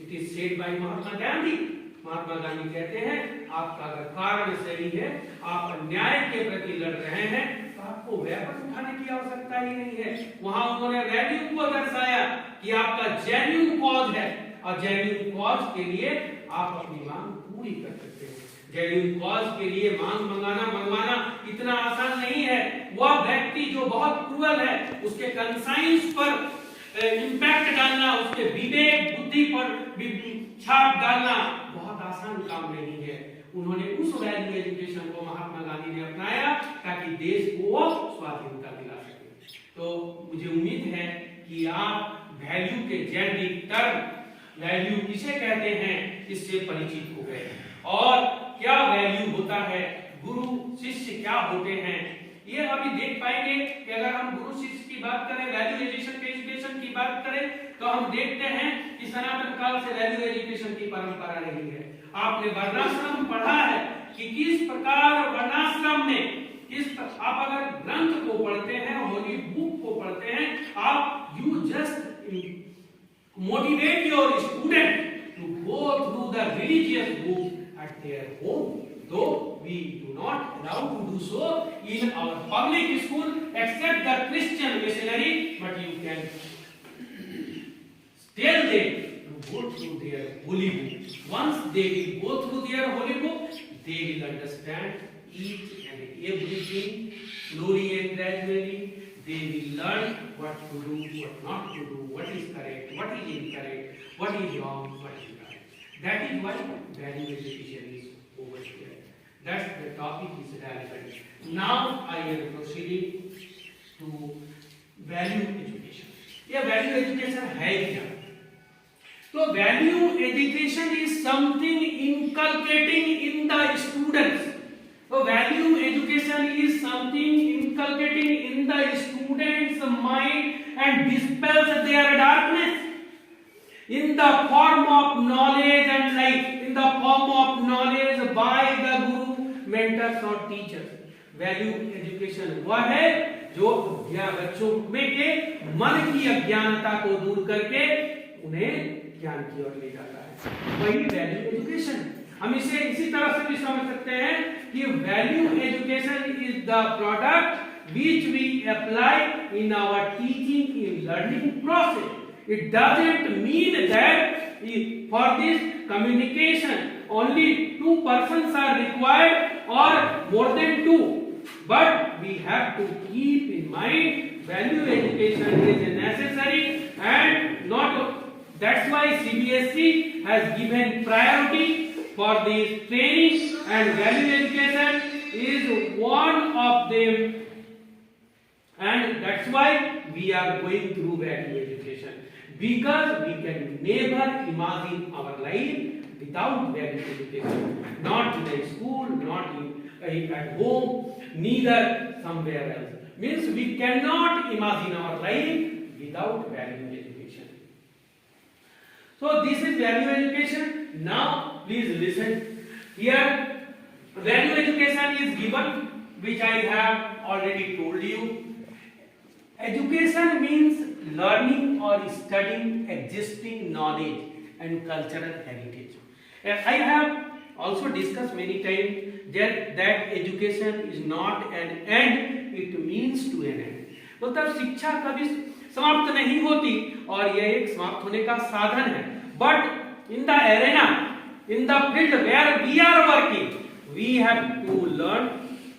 It is said by Mahatma Gandhi. Mahatma Gandhi कहते हैं आपका अगर कारण सही है, आप अन्याय के प्रति लड़ रहे हैं, तो आपको वेपन उठाने की आवश्यकता ही नहीं है। वहां उन्होंने वैल्यू को दर्शाया कि आपका जेन्युइन कॉज है, और जेन्युइन कॉज के लिए आप अपनी मांग पूरी कर सकते हैं। जेन्युइन कॉज के लिए मांग मंगवाना इतना आसान नहीं है। वह व्यक्ति जो बहुत क्रूअल है, उसके कंसाइंस पर इंपैक्ट डालना, उसके विवेक बुद्धि पर छाप डालना बहुत आसान काम नहीं है। उन्होंने उस वैल्यू एजुकेशन को महात्मा गांधी ने अपनाया ताकि देश को स्वाधीनता दिला सके। तो मुझे उम्मीद है कि आप वैल्यू के जेनरिक टर्म वैल्यू किसे कहते हैं इससे परिचित हो गए, और क्या वैल्यू होता है, गुरु शिष्य क्या होते हैं, ये अभी देख पाएंगे कि अगर हम गुरु शिष्य की बात करें, वैल्यू एजुकेशन की बात करें, तो हम देखते हैं कि सनातन काल से वैल्यू एजुकेशन की परंपरा रही है। आपने वर्णाश्रम पढ़ा है कि किस प्रकार वर्णाश्रम में आप अगर ग्रंथ को पढ़ते हैं, होली बुक को पढ़ते हैं, आप you just motivate your student to go through the religious book at their home, though we do not allow to do so in our public school except the Christian missionary, but you can tell them to go through their holy book. Once they will go through their holy book, they will understand each and everything slowly and gradually. They will learn what to do, what not to do, what is correct, what is incorrect, what is wrong, what is right. That is why value education is over here. That's the topic is relevant. Now I am proceeding to value education. ये value education है क्या? तो value education is something inculcating in the students. So value education is something inculcating in the students' mind and dispels their darkness in the form of knowledge and light, in the form of knowledge by the guru, mentors or teachers. Value education वह है जो बच्चों में के मन की अज्ञानता को दूर करके उन्हें ज्ञान की ओर ले जाता है, वही वैल्यू एजुकेशन। हम इसे इसी तरह से भी समझ सकते हैं कि value education is the product which we apply in our teaching in learning process. It doesn't mean that for this communication only 2 persons are required or more than 2, but we have to keep in mind value education is necessary and not. That's why CBSE has given priority for this training, and value education is one of them, and that's why we are going through value education, because we can never imagine our life without value education, not in a school, not in at home, neither somewhere else. Means we cannot imagine our life without value education. So this is value education. Now please listen. Here value education is given, which I have already told you. Education means learning or studying existing knowledge and cultural heritage. I have also discussed many times that education is not an end, it means to an end. मतलब शिक्षा कभी समाप्त नहीं होती और यह एक समाप्त होने का साधन है, but in the arena, in the field where we are working, we have to learn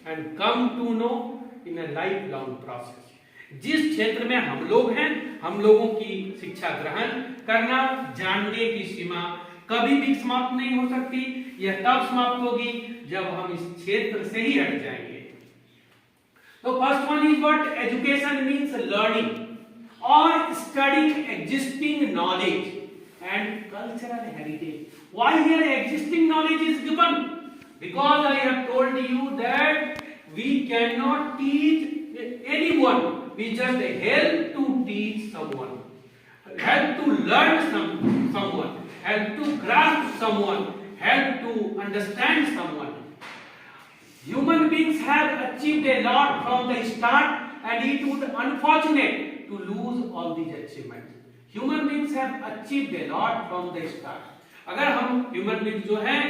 and come to know in a lifelong process. जिस क्षेत्र में हम लोग हैं, हम लोगों की शिक्षा ग्रहण करना, जानने की सीमा कभी भी समाप्त नहीं हो सकती। यह तब समाप्त होगी जब हम इस क्षेत्र से ही हट जाएंगे। तो first one is what education means learning और studying existing knowledge and cultural heritage. Why here existing knowledge is given? Because I have told you that we cannot teach anyone. We just help to teach someone, help to learn someone, help to grasp someone, help to understand someone. Human beings have achieved a lot from the start, and it would be unfortunate to lose all these achievements. Human beings have achieved a lot from the start. अगर हम human beings जो हैं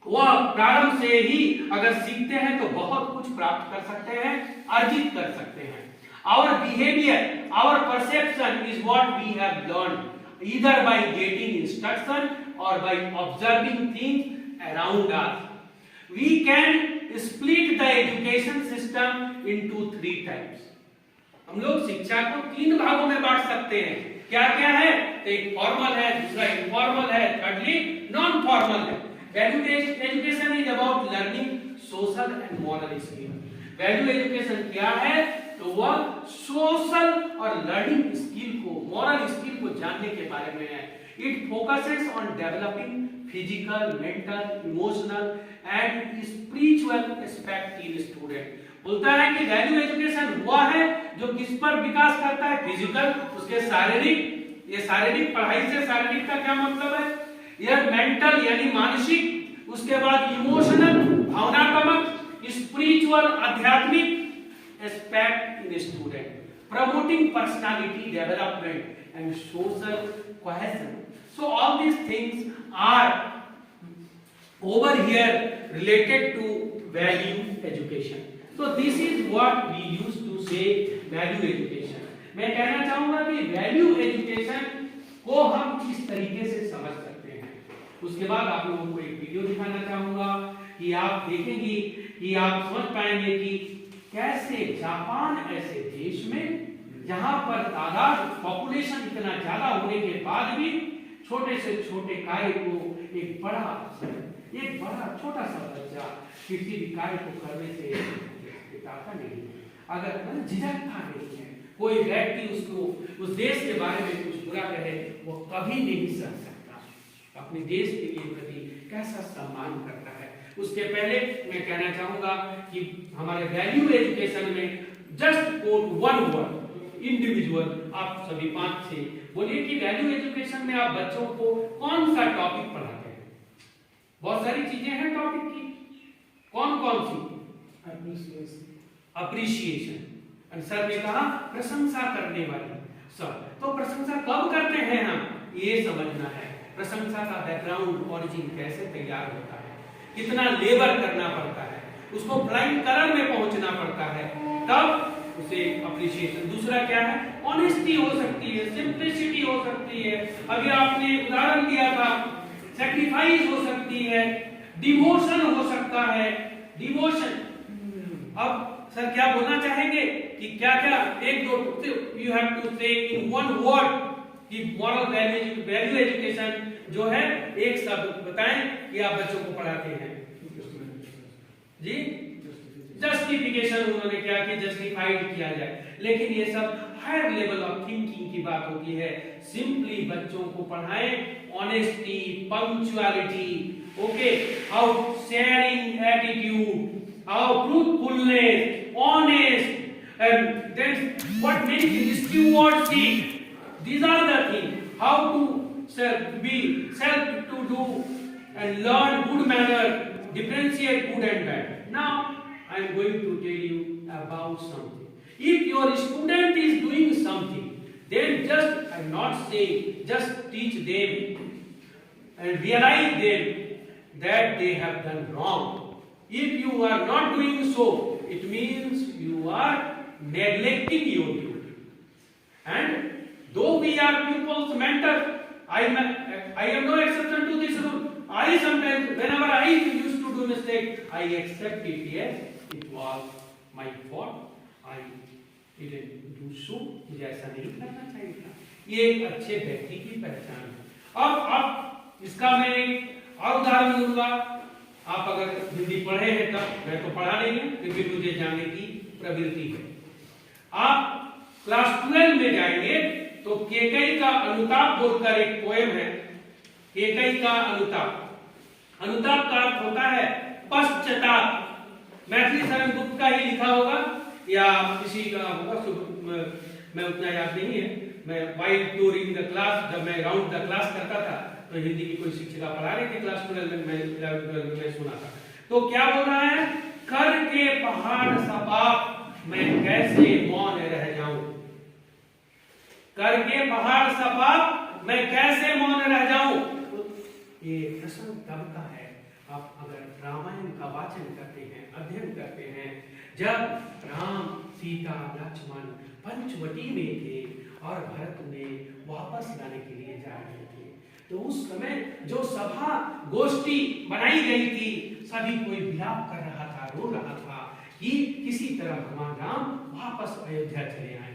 वह प्रारंभ से ही अगर सीखते हैं तो बहुत कुछ प्राप्त कर सकते हैं, अर्जित कर सकते हैं। Our behavior, our perception is what we have learned either by getting instruction or by observing things around us. We can split the education system into 3 types. हम लोग शिक्षा को 3 भागों में बांट सकते हैं। क्या क्या है? एक फॉर्मल है, दूसरा इनफॉर्मल है, थर्डली नॉन फॉर्मल है। Value education is about learning social and moral skill. Value education क्या है? तो वह सोशल और लर्निंग स्किल को, मॉरल स्किल को जानने के बारे में है। It focuses on developing physical, mental, emotional and spiritual aspect in student. बोलता है कि वैल्यू एजुकेशन वह है जो किस पर विकास करता है, फिजिकल, उसके शारीरिक, ये शारीरिक, पढ़ाई से शारीरिक का क्या मतलब है, यह मेंटल यानी मानसिक, उसके बाद इमोशनल भावनात्मक, स्पिरिचुअल आध्यात्मिक aspect in student, promoting personality development and social cohesion. So all these things are over here related to value education. So this is what we used to say value education. मैं कहना चाहूंगा कि value education को हम किस तरीके से समझ सकते हैं। उसके बाद आप लोगों को एक वीडियो दिखाना चाहूंगा कि आप देखेंगे कि आप समझ पाएंगे कि कैसे जापान ऐसे देश में जहां पर तादाद पॉपुलेशन इतना ज्यादा होने के बाद भी छोटे से छोटे कार्य को एक बड़ा छोटा सा बच्चा किसी भी कार्य को करने से हिचकिचाता नहीं है, अगर मतलब झिझकता नहीं है। कोई व्यक्ति उसको उस देश के बारे में कुछ बुरा कहे वो कभी नहीं सह सकता। अपने देश के लिए प्रति कैसा सम्मान करता है। उसके पहले मैं कहना चाहूंगा कि हमारे वैल्यू एजुकेशन में just quote one word individual, आप सभी 5 से बोलिए कि वैल्यू एजुकेशन में आप बच्चों को कौन सा टॉपिक पढ़ाते हैं। बहुत सारी चीजें हैं टॉपिक की, कौन कौन सी? अप्रिशिएशन, सर ने कहा प्रशंसा करने वाली। सर तो प्रशंसा कब करते हैं हम, ये समझना है। प्रशंसा का बैकग्राउंड, ओरिजिन कैसे तैयार होता है, कितना लेबर करना पड़ता है, उसको फ्लाइंग कलर में पहुंचना पड़ता है, तब उसे अप्रिशिएशन। दूसरा क्या है, ऑनेस्टी हो सकती है, सिंप्लिसिटी हो सकती है, अभी आपने उदाहरण दिया था, सैक्रिफाइस हो सकती है, डिवोशन हो सकता है। डिवोशन, अब सर क्या बोलना चाहेंगे कि क्या क्या एक दो यू हैव टू से इन वन वर्ड कि मॉरल वैल्यू एजुकेशन जो है, एक शब्द बताएं कि आप बच्चों को पढ़ाते हैं जी। जस्टिफिकेशन उन्होंने क्या कि जस्टिफाइड किया जाए, लेकिन ये सब हायर लेवल ऑफ थिंकिंग की बात होती है। सिंपली बच्चों को पढ़ाएं honesty, punctuality, okay, how sharing attitude, how truthfulness, honest, and then what meaning stewardship, these are the things, how to be self to do and learn good manner, differentiate good and bad. Now I am going to tell you about something. If your student is doing something, then just, I am not saying just teach them and realize them that they have done wrong. If you are not doing so, it means you are neglecting your duty. And though we are pupils mentor, I am no exception to this rule. I sometimes, whenever I used to do mistake, I accept it. Yes, it was my fault. I didn't do so. मुझे ऐसा नहीं करना चाहिए था। ये एक अच्छे व्यक्ति की पहचान है। अब इसका मैं एक और उदाहरण दूंगा। आप अगर हिंदी पढ़े हैं तब, मैं तो पढ़ा नहीं है, फिर भी मुझे जानने की प्रवृत्ति है। आप क्लास 12 में जाएंगे तो केकई का अनुताप बोलकर एक पोएम है। केकई का अनुताप, अनुताप का अर्थ होता है पश्चाताप। मैथिली शरण गुप्त का ही लिखा होगा या किसी का होगा, मैं उतना याद नहीं है। मैं वाइल टूरिंग द क्लास, जब मैं राउंड द क्लास करता था तो हिंदी की कोई शिक्षिका पढ़ा रही थी क्लास 12 में, मैं सुना था। तो क्या बोल रहा है, कर के पहाड़ सपाप मैं कैसे मौन रह जाऊं, करके पहाड़ सपाप मैं कैसे मौन रह जाऊं। ये प्रश्न तब का है, आप अगर रामायण का वाचन करते हैं, अध्ययन करते हैं, जब राम, सीता, लक्ष्मण पंचवटी में थे और भरत ने वापस लाने के लिए जा रहे थे, तो उस समय जो सभा गोष्ठी बनाई गई थी, सभी कोई विलाप कर रहा था, रो रहा था कि किसी तरह भगवान राम वापस अयोध्या चले आए।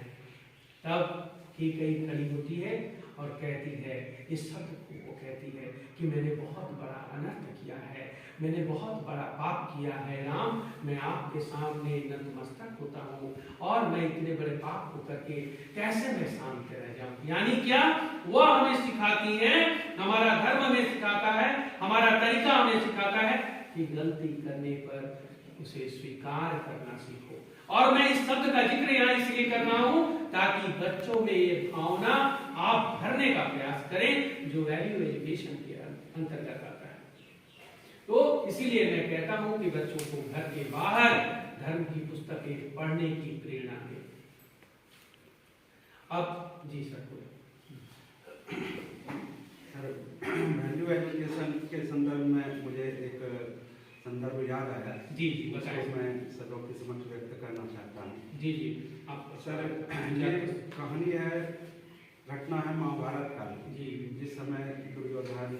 तब कई खड़ी होती है और कहती है, इस शब्द को कहती है कि मैंने बहुत बड़ा अनर्थ किया है, मैंने बहुत बड़ा पाप किया है राम, मैं आपके सामने नतमस्तक होता हूँ और मैं इतने बड़े पाप को करके कैसे मैं शांत रह जाऊं। यानी क्या, वह हमें सिखाती है, हमारा धर्म हमें सिखाता है, हमारा तरीका हमें सिखाता है कि गलती करने पर उसे स्वीकार करना सीखो। और मैं इस शब्द का जिक्र यहाँ इसलिए कर रहा हूं ताकि बच्चों में ये भावना आप भरने का प्रयास करें जो वैल्यू एजुकेशन के अंतर्गत आता है। तो इसीलिए मैं कहता हूं कि बच्चों को घर के बाहर धर्म की पुस्तकें पढ़ने की प्रेरणा दें। अब जी सर वैल्यू एजुकेशन के संदर्भ में मुझे एक संदर्भ याद आया। जी जी बताइए। तो मैं सबों के समक्ष व्यक्त करना चाहता हूँ। जी जी आप सर, ये कहानी है, घटना है महाभारत काल की। जी। जिस समय दुर्योधन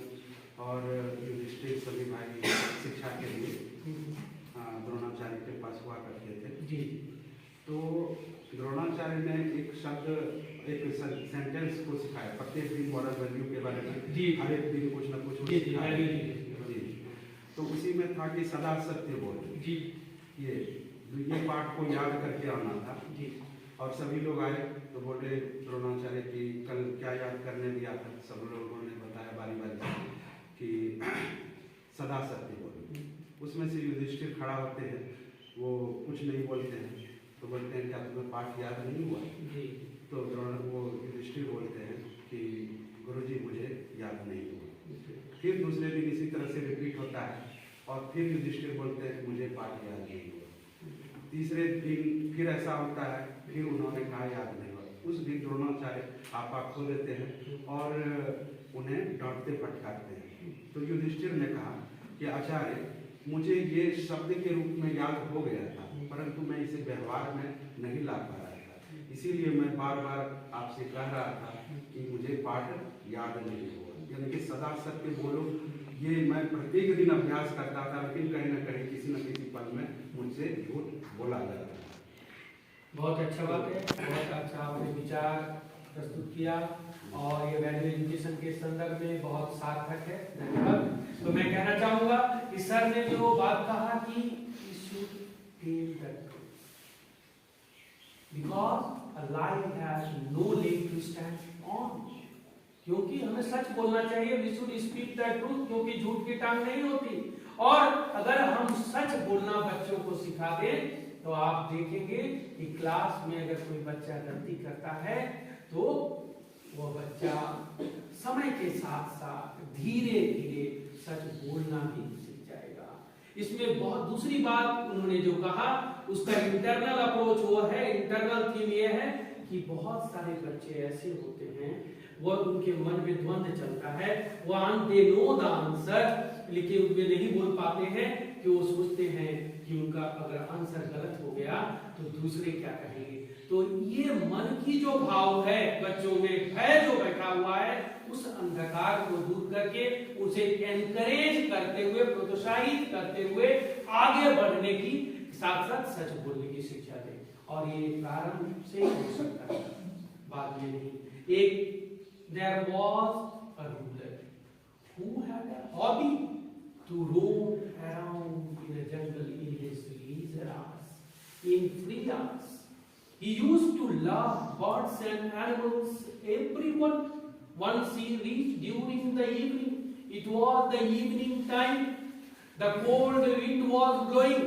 और युधिष्ठिर सभी भाई शिक्षा के लिए द्रोणाचार्य के पास हुआ करते थे। जी। तो द्रोणाचार्य ने एक शब्द, एक सेंटेंस को सिखाया, प्रत्येक दिन मॉरल वैल्यू के बारे में। जी। हर एक दिन कुछ न कुछ जी सिखाया। जी। तो उसी में था कि सदा सत्य बोलो। जी। ये पाठ को याद करके आना था। जी। और सभी लोग आए तो बोले द्रोणाचार्य की कल क्या याद करने दिया था। सब लोगों ने बताया बारी बारी कि सदा सत्य बोलो। उसमें से युधिष्ठिर खड़ा होते हैं, वो कुछ नहीं बोलते हैं, तो बोलते हैं क्या तुम्हें पाठ याद नहीं हुआ? जी। तो वो युधिष्ठिर बोलते हैं कि गुरुजी मुझे याद नहीं हुआ। फिर दूसरे दिन इसी तरह से रिपीट होता है और फिर युधिष्ठिर बोलते हैं मुझे पाठ याद नहीं हुआ। तीसरे दिन फिर ऐसा होता है, फिर उन्होंने कहा याद नहीं हुआ। उस दिन द्रोणाचार्य आपा खो देते हैं और उन्हें डांटते फटकारते हैं। तो युधिष्ठिर ने कहा कि आचार्य, मुझे ये शब्द के रूप में याद हो गया था, परंतु मैं इसे व्यवहार में नहीं ला पा रहा था, इसीलिए मैं बार बार आपसे कह रहा था कि मुझे पाठ याद नहीं हुआ। यानी कि सदा सत्य बोलो, ये मैं प्रत्येक दिन अभ्यास करता था, लेकिन कहीं ना कहीं किसी न किसी पल में मुझसे झूठ बोला जाता था। बहुत अच्छा बात है, बहुत अच्छा आपने विचार प्रस्तुत किया और ये वैल्यू एजुकेशन के संदर्भ में बहुत सार्थक है। धन्यवाद। तो मैं कहना चाहूंगा कि सर ने जो बात कहा कि because a life has no leg to stand on, क्योंकि हमें सच बोलना चाहिए। We should speak the truth, क्योंकि झूठ की टांग नहीं होती। और अगर हम सच बोलना बच्चों को सिखा दें तो आप देखेंगे कि क्लास में अगर कोई बच्चा गलती करता है तो वो बच्चा समय के साथ साथ धीरे धीरे सच बोलना भी सीख जाएगा। इसमें बहुत दूसरी बात उन्होंने जो कहा उसका इंटरनल अप्रोच वो है, इंटरनल थीम ये है कि बहुत सारे बच्चे ऐसे होते हैं, वो उनके मन में द्वंद्व चलता है, वो दे नो द आंसर लेकिन उनमें नहीं बोल पाते हैं कि वो सोचते हैं कि उनका अगर आंसर गलत हो गया तो दूसरे क्या कहेंगे। तो ये मन की जो भाव है बच्चों में, भय जो बैठा हुआ है, उस अंधकार को दूर करके उसे एनकरेज करते हुए, प्रोत्साहित करते हुए आगे बढ़ने की, साथ साथ सच बोलने की शिक्षा दें। और ये प्रारंभ से ही हो सकता है, बाद में नहीं। एक there was a ruler who had a hobby to roam around in a jungle in his leisure hours, in free hours. He used to love birds and animals. Everyone, once he reached during the evening, it was the evening time, the cold wind was blowing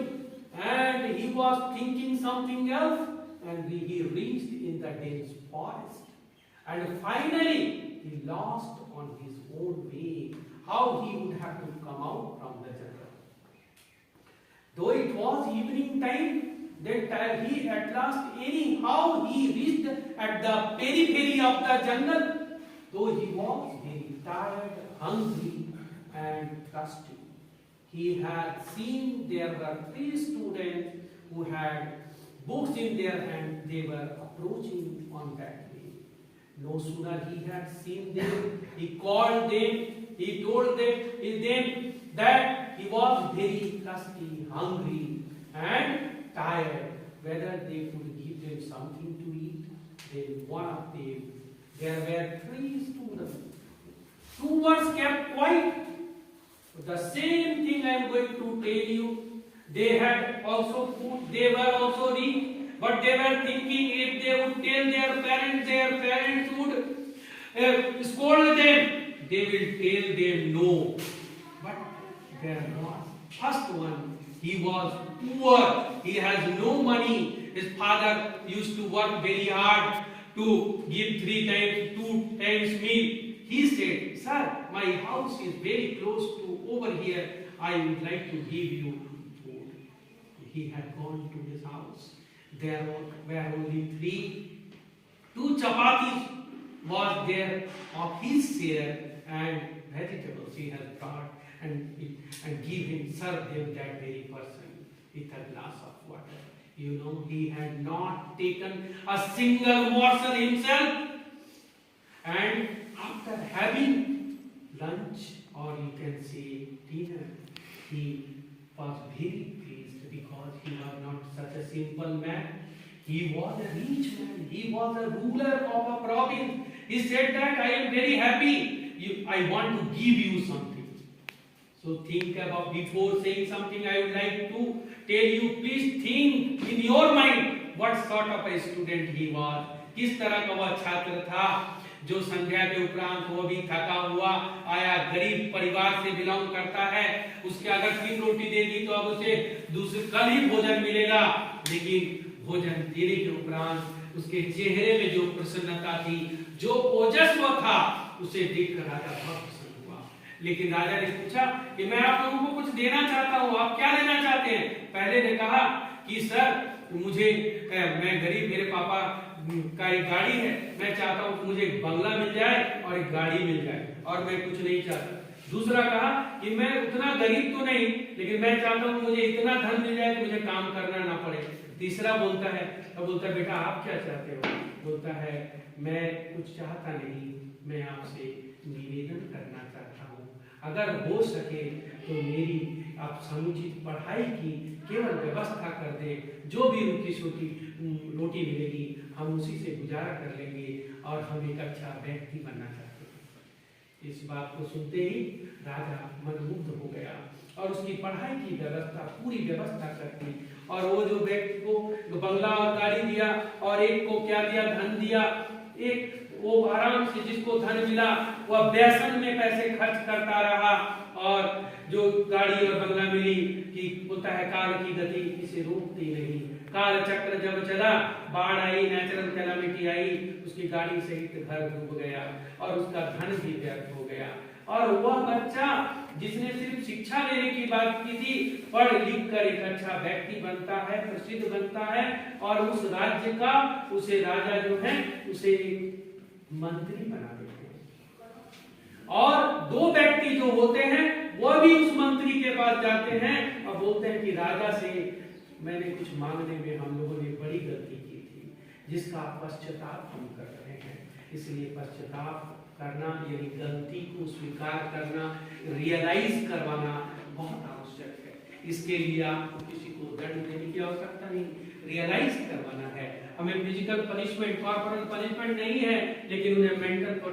and he was thinking something else, and he reached in the dense forest. And finally, he lost on his own way how he would have to come out from the jungle. Though it was evening time, then he at last anyhow he reached at the periphery of the jungle. Though he was very tired, hungry, and thirsty, he had seen there were 3 students who had books in their hand. They were approaching on that way. No sooner he had seen them, he called them, he told them that he was very thirsty, hungry, and tired, whether they could give them something to eat. Then one of them, there were 3 students. 2 kept quiet, The same thing I am going to tell you. They had also food, they were also rich, but they were thinking if they would tell their parents would scold them, they will tell them no. But there was first one, he was poor, he has no money. His father used to work very hard to give 2 times meal. He said, "Sir, my house is very close to over here. I would like to give you food." He had gone to his house. There were only 2 chapatis was there of his share, and vegetables he has brought, and give him, serve them that very person with a glass of water. You know, he had not taken a single morsel himself. And after having lunch, or you can say dinner, he was very pleased because he was not such a simple man. He was a rich man. He was a ruler of a province. He said that I am very happy. I want to give you something. So think about, before saying something, I would like to tell you, please think in your mind what sort of a student he was. किस तरह का वह छात्र था जो संध्या के उपरांत वो भी थका हुआ आया, गरीब परिवार से बिलोंग करता है, उसके अगर 3 रोटी दे दी तो अब उसे दूसरे कल ही भोजन मिलेगा, लेकिन भोजन देने के उपरांत उसके चेहरे में जो प्रसन्नता थी, जो ओजस्व था, उसे देखकर राजा बहुत प्रसन्न हुआ। लेकिन राजा ने पूछा कि मैं आप लोगों को कुछ देना चाहता हूँ, आप क्या देना चाहते हैं? पहले ने कहा कि सर मुझे, मैं गरीब, मेरे पापा का एक गाड़ी है, मैं चाहता हूँ कि मुझे एक बंगला मिल जाए और एक गाड़ी मिल जाए, और मैं कुछ नहीं चाहता। दूसरा कहा कि मैं उतना गरीब तो नहीं, लेकिन मैं चाहता हूँ मुझे इतना धन मिल जाए कि मुझे काम करना ना पड़े। तीसरा बोलता है, तो बोलता है बेटा आप क्या चाहते हो? बोलता है मैं कुछ चाहता नहीं, मैं आपसे निवेदन करना चाहता हूँ, अगर हो सके तो मेरी आप समुचित पढ़ाई की केवल व्यवस्था कर दे, जो भी रोटी मिलेगी हम उसी से गुजारा कर लेंगे, और हम एक अच्छा व्यक्ति बनना चाहते हैं। इस बात को सुनते ही राजा मनमुग्ध हो गया और उसकी पढ़ाई की व्यवस्था, पूरी व्यवस्था कर दी। और वो जो व्यक्ति को बंगला और गाड़ी दिया, और एक को क्या दिया, धन दिया। एक वो आराम से जिसको धन मिला वह व्यसन में पैसे खर्च करता रहा, और जो गाड़ी और बंगला मिली कि होता है काल की गति इसे रोकती नहीं। काल चक्र जब चला, बाढ़ आई, नेचुरल कैलामिटी आई, उसकी गाड़ी सहित घर डूब गया और उसका धन भी व्यर्थ हो गया। और वह बच्चा जिसने सिर्फ शिक्षा लेने की बात की थी, पढ़ लिख कर एक अच्छा व्यक्ति बनता है, प्रसिद्ध बनता है, और उस राज्य का उसे राजा जो है उसे मंत्री बना देते हैं। और 2 व्यक्ति जो होते हैं वो भी उस मंत्री के पास जाते हैं और बोलते हैं कि राजा से मैंने कुछ मांगने में हम लोगों ने बड़ी गलती की थी, जिसका पश्चाताप हम कर रहे हैं। इसलिए पश्चाताप करना यानी गलती को स्वीकार करना, रियलाइज करवाना बहुत आवश्यक है। इसके लिए आपको किसी को दंड देने की आवश्यकता नहीं, रियलाइज करवाना है। हमें फिजिकल पनिशमेंट, कॉर्पोरल पनिशमेंट नहीं है, लेकिन उन्हें मेंटल पर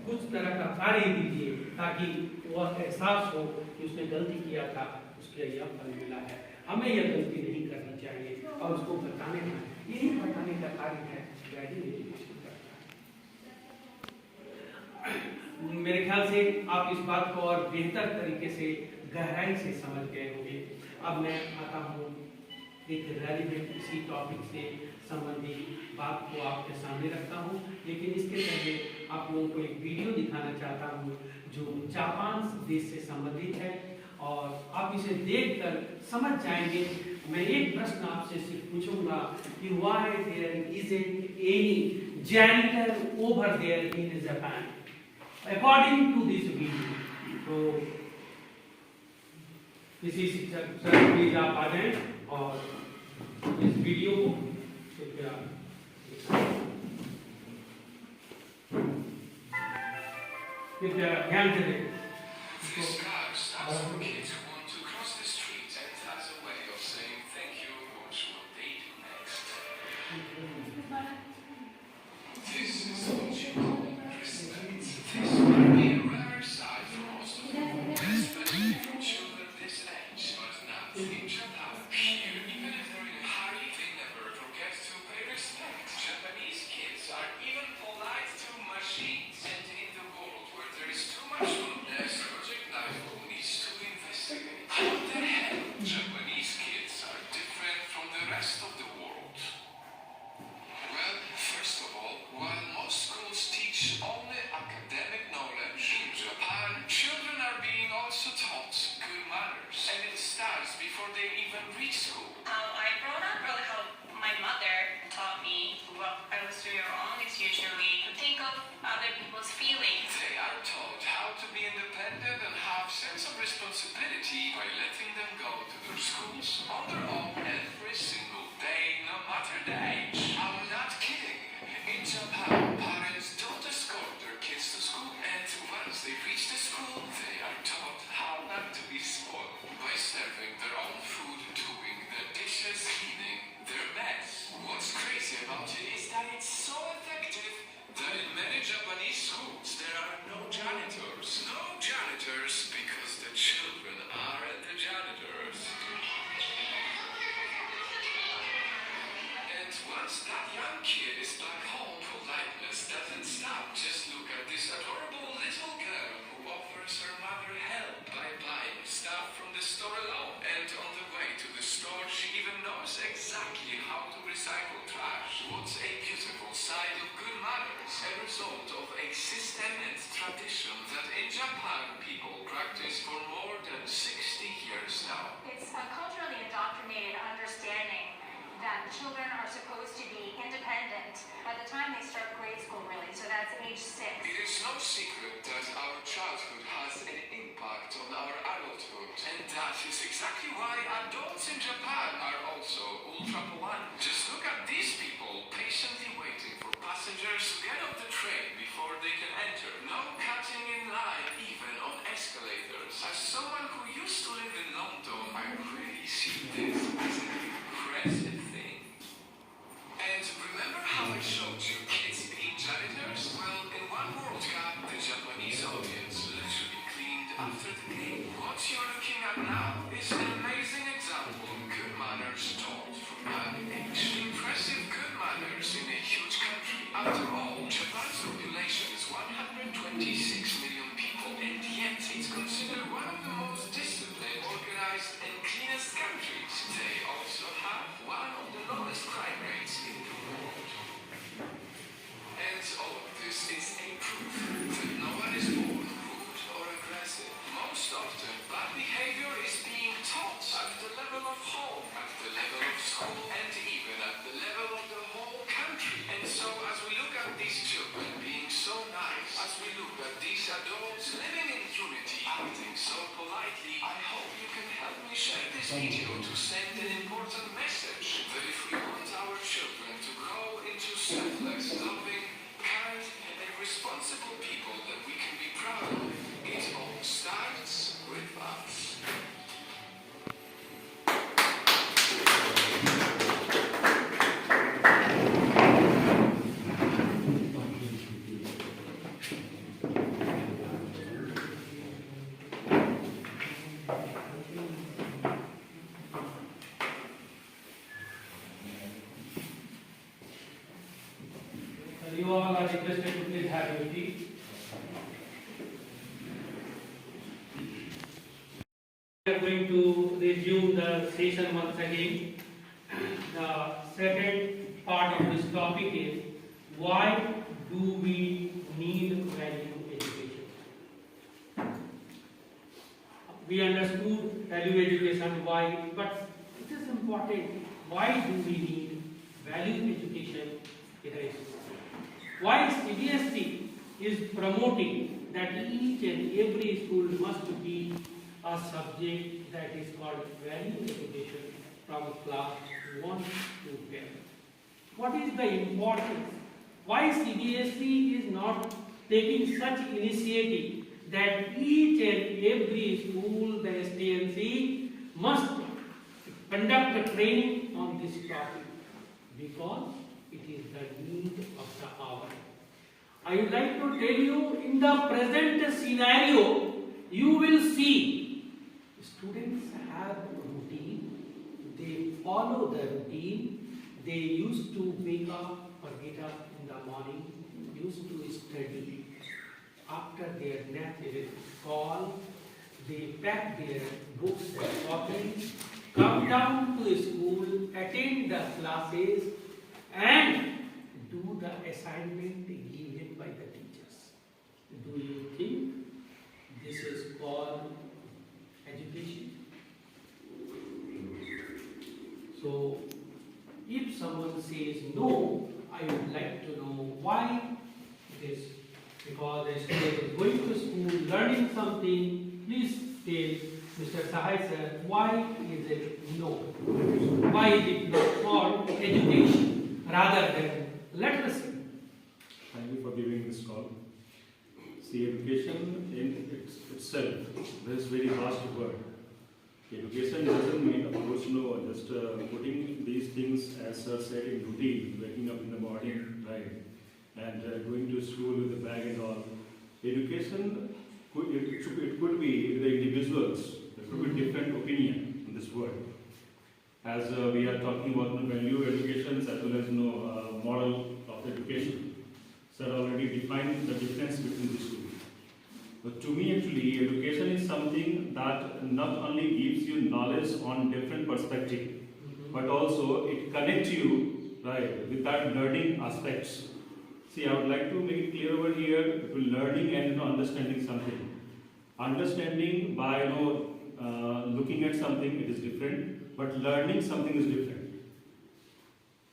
कुछ तरह का कार्य दीजिए ताकि वह एहसास हो कि उसने गलती किया था, उसके यह फल मिला है। हमें यह गलती नहीं करनी चाहिए और उसको बताने का, यही बताने का कार्य है ग्रेजुएट एजुकेशन का। मेरे ख्याल से आप इस बात को और बेहतर तरीके से, गहराई से समझ गए होंगे। अब मैं आता हूँ एक रेलिवेंट इसी टॉपिक से संबंधित बात को आपके सामने रखता हूँ, लेकिन इसके पहले आप लोगों को एक वीडियो दिखाना चाहता हूँ जो जापान देश से संबंधित है, और आप इसे देखकर समझ जाएंगे। मैं एक प्रश्न आपसे सिर्फ पूछूंगा कि why there isn't any janitor over there in Japan according to this video. तो किसी शिक्षक सर प्लीज आप आ जाएं और इस वीडियो को कृपया ध्यान से देखें। This card starts for kids who want to cross the street and has a way of saying thank you. Watch what they do next. This is what you call respect. This might be a rare sight for most of you, especially sense of responsibility by letting them go to their schools on their own every single day, no matter the age. I'm not kidding. In Japan, parents don't escort their kids to school, and once they reach the school, they are taught how not to be spoiled by serving their own food, doing their dishes, cleaning their mess. What's crazy about it is that it's so effective that in many Japanese schools there are no janitors. No janitors because the children are the janitors. And once that young kid is back home, politeness doesn't stop. Just look at this adorable little girl who offers her mother help by buying stuff from the store alone. And on the way to the store, she even knows exactly how to recycle trash. What's a beautiful side of good manners, a result of a system and tradition that in Japan people practice for more than 60 years now. It's a culturally indoctrinated understanding that children are supposed to be independent by the time they start grade school, really. So that's age 6. It is no secret that our childhood has an impact on our adulthood, and that is exactly why adults in Japan are also ultra polite. Just look at these people patiently waiting for passengers to get off the train before they can enter. No cutting in line, even on escalators. As someone who used to live in London, I really see this as an impressive thing. And remember how I showed you kids being janitors? Well, in one World Cup, the Japanese audience literally cleaned after the game. What you're looking at now is an amazing example of good manners taught from an age. Impressive good manners in a huge country. After all, Japan's population is 126 million people, and yet it's considered one of the most disciplined, organized, and cleanest countries. They also have one of the lowest crime rates in the world. And all of this is a proof that no one is born rude or aggressive. Most often, bad behavior is being taught at the level of home, at the level of school, and even at the level of the whole country. And so, as we look at these children being so nice, as we look at these adults living in unity, acting so politely, I hope you can help me share this video to send an important message that if we want our children to grow into selfless, loving, kind, and responsible people that we can be proud of, it all starts with us. You all are requested to please have your seat. We are going to resume the session once again. The second part of this topic is why do we need value education? We understood value education why, but it is important. Why do we need value education in high school? Why CBSE is promoting that each and every school must be a subject that is called value education from class 1 to 10. What is the importance? Why CBSE is not taking such initiative that each and every school, the STNC, must conduct a training on this topic? Because it is the need of the hour. I would like to tell you, in the present scenario, you will see students have routine, they follow the routine, they used to wake up or get up in the morning, used to study. After their nap, they will call, they pack their books and copies, come down to the school, attend the classes, and do the assignment given by the teachers. Do you think this is called education? So, if someone says no, I would like to know why it is. Because the student is going to school, learning something, please tell Mr. Sahai sir, why is it no? Why is it not called education rather than literacy? Thank you for giving this call. See, education in itself is very vast word. Education doesn't mean, of course, no, just putting these things as sir said in routine, waking up in the morning, right, and going to school with a bag and all. Education, it could be the individuals, there could be different opinion in this world. As we are talking about the value education as well as model of education. Sir already defined the difference between these two. But to me actually, education is something that not only gives you knowledge on different perspective, but also it connects you, right, with that learning aspects. See, I would like to make it clear over here between learning and understanding something. Understanding by looking at something, it is different, but learning something is different.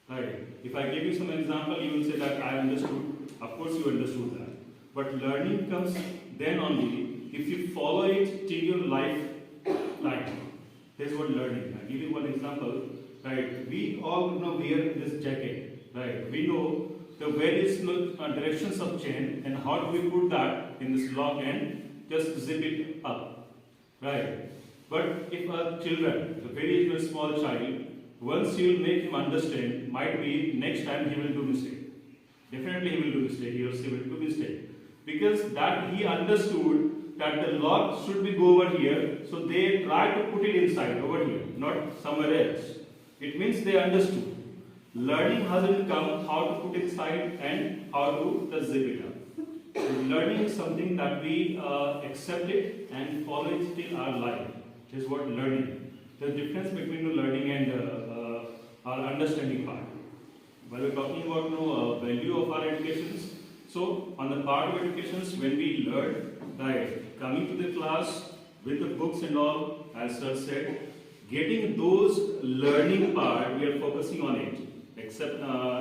Right. If I give you some example, you will say that I understood. Of course, you understood that. But learning comes then only if you follow it till your lifetime. Here's what learning. I'll give you one example. Right. We all wear this jacket. Right. We know the various directions of chain and how do we put that in this lock and just zip it up. Right. But if a children, a very small child, once you will make him understand, might be next time he will do mistake. Definitely he will do mistake, he or she will do mistake. Because that he understood that the lock should be go over here, so they try to put it inside over here, not somewhere else. It means they understood. Learning hasn't come how to put inside and how to just zip it up. Learning is something that we accept it and follow it till our life. Is what learning. The difference between the learning and our understanding part. While we're talking about value of our educations, so on the part of educations, when we learn, right, coming to the class with the books and all, as sir said, getting those learning part, we are focusing on it. Except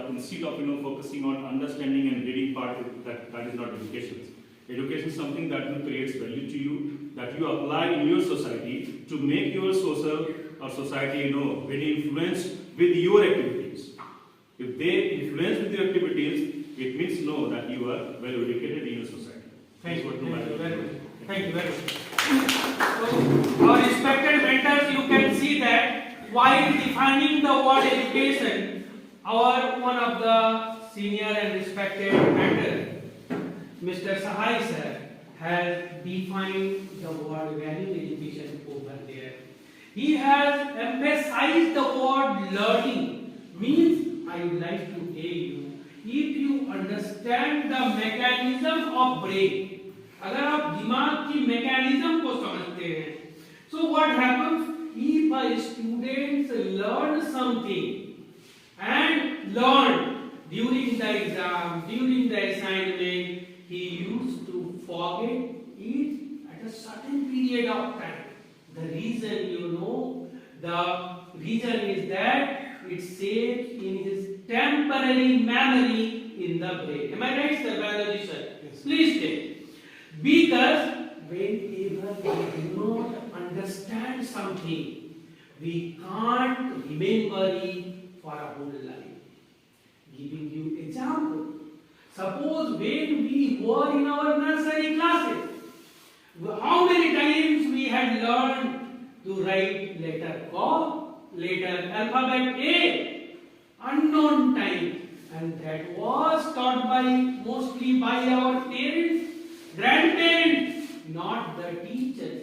instead of focusing on understanding and reading part, that is not education. Education is something that creates value to you, that you apply in your society to make your social or society, very influenced with your activities. If they influence with your activities, it means that you are well educated in your society. Thank you very much. Thank you very much. So, our respected mentors, you can see that while defining the word education, one of the senior and respected mentors, Mr. Sahai sir, has defined the word value education over there. He has emphasized the word learning. Means, I would like to tell you, if you understand the mechanism of brain, अगर आप दिमाग की mechanism को समझते हैं, so what happens if a student learn something and learn during the exam, during the assignment, he used to forget it at a certain period of time. The reason, the reason is that it saves in his temporary memory in the brain. Am I right, sir? Biology, sir? Yes. Please take. Because whenever we do not understand something, we can't remember it for a whole life. Giving you example. Suppose when we were in our nursery classes, how many times we had learned to write letter Q, letter alphabet A, unknown time, and that was taught mostly by our parents, grandparents, not the teachers.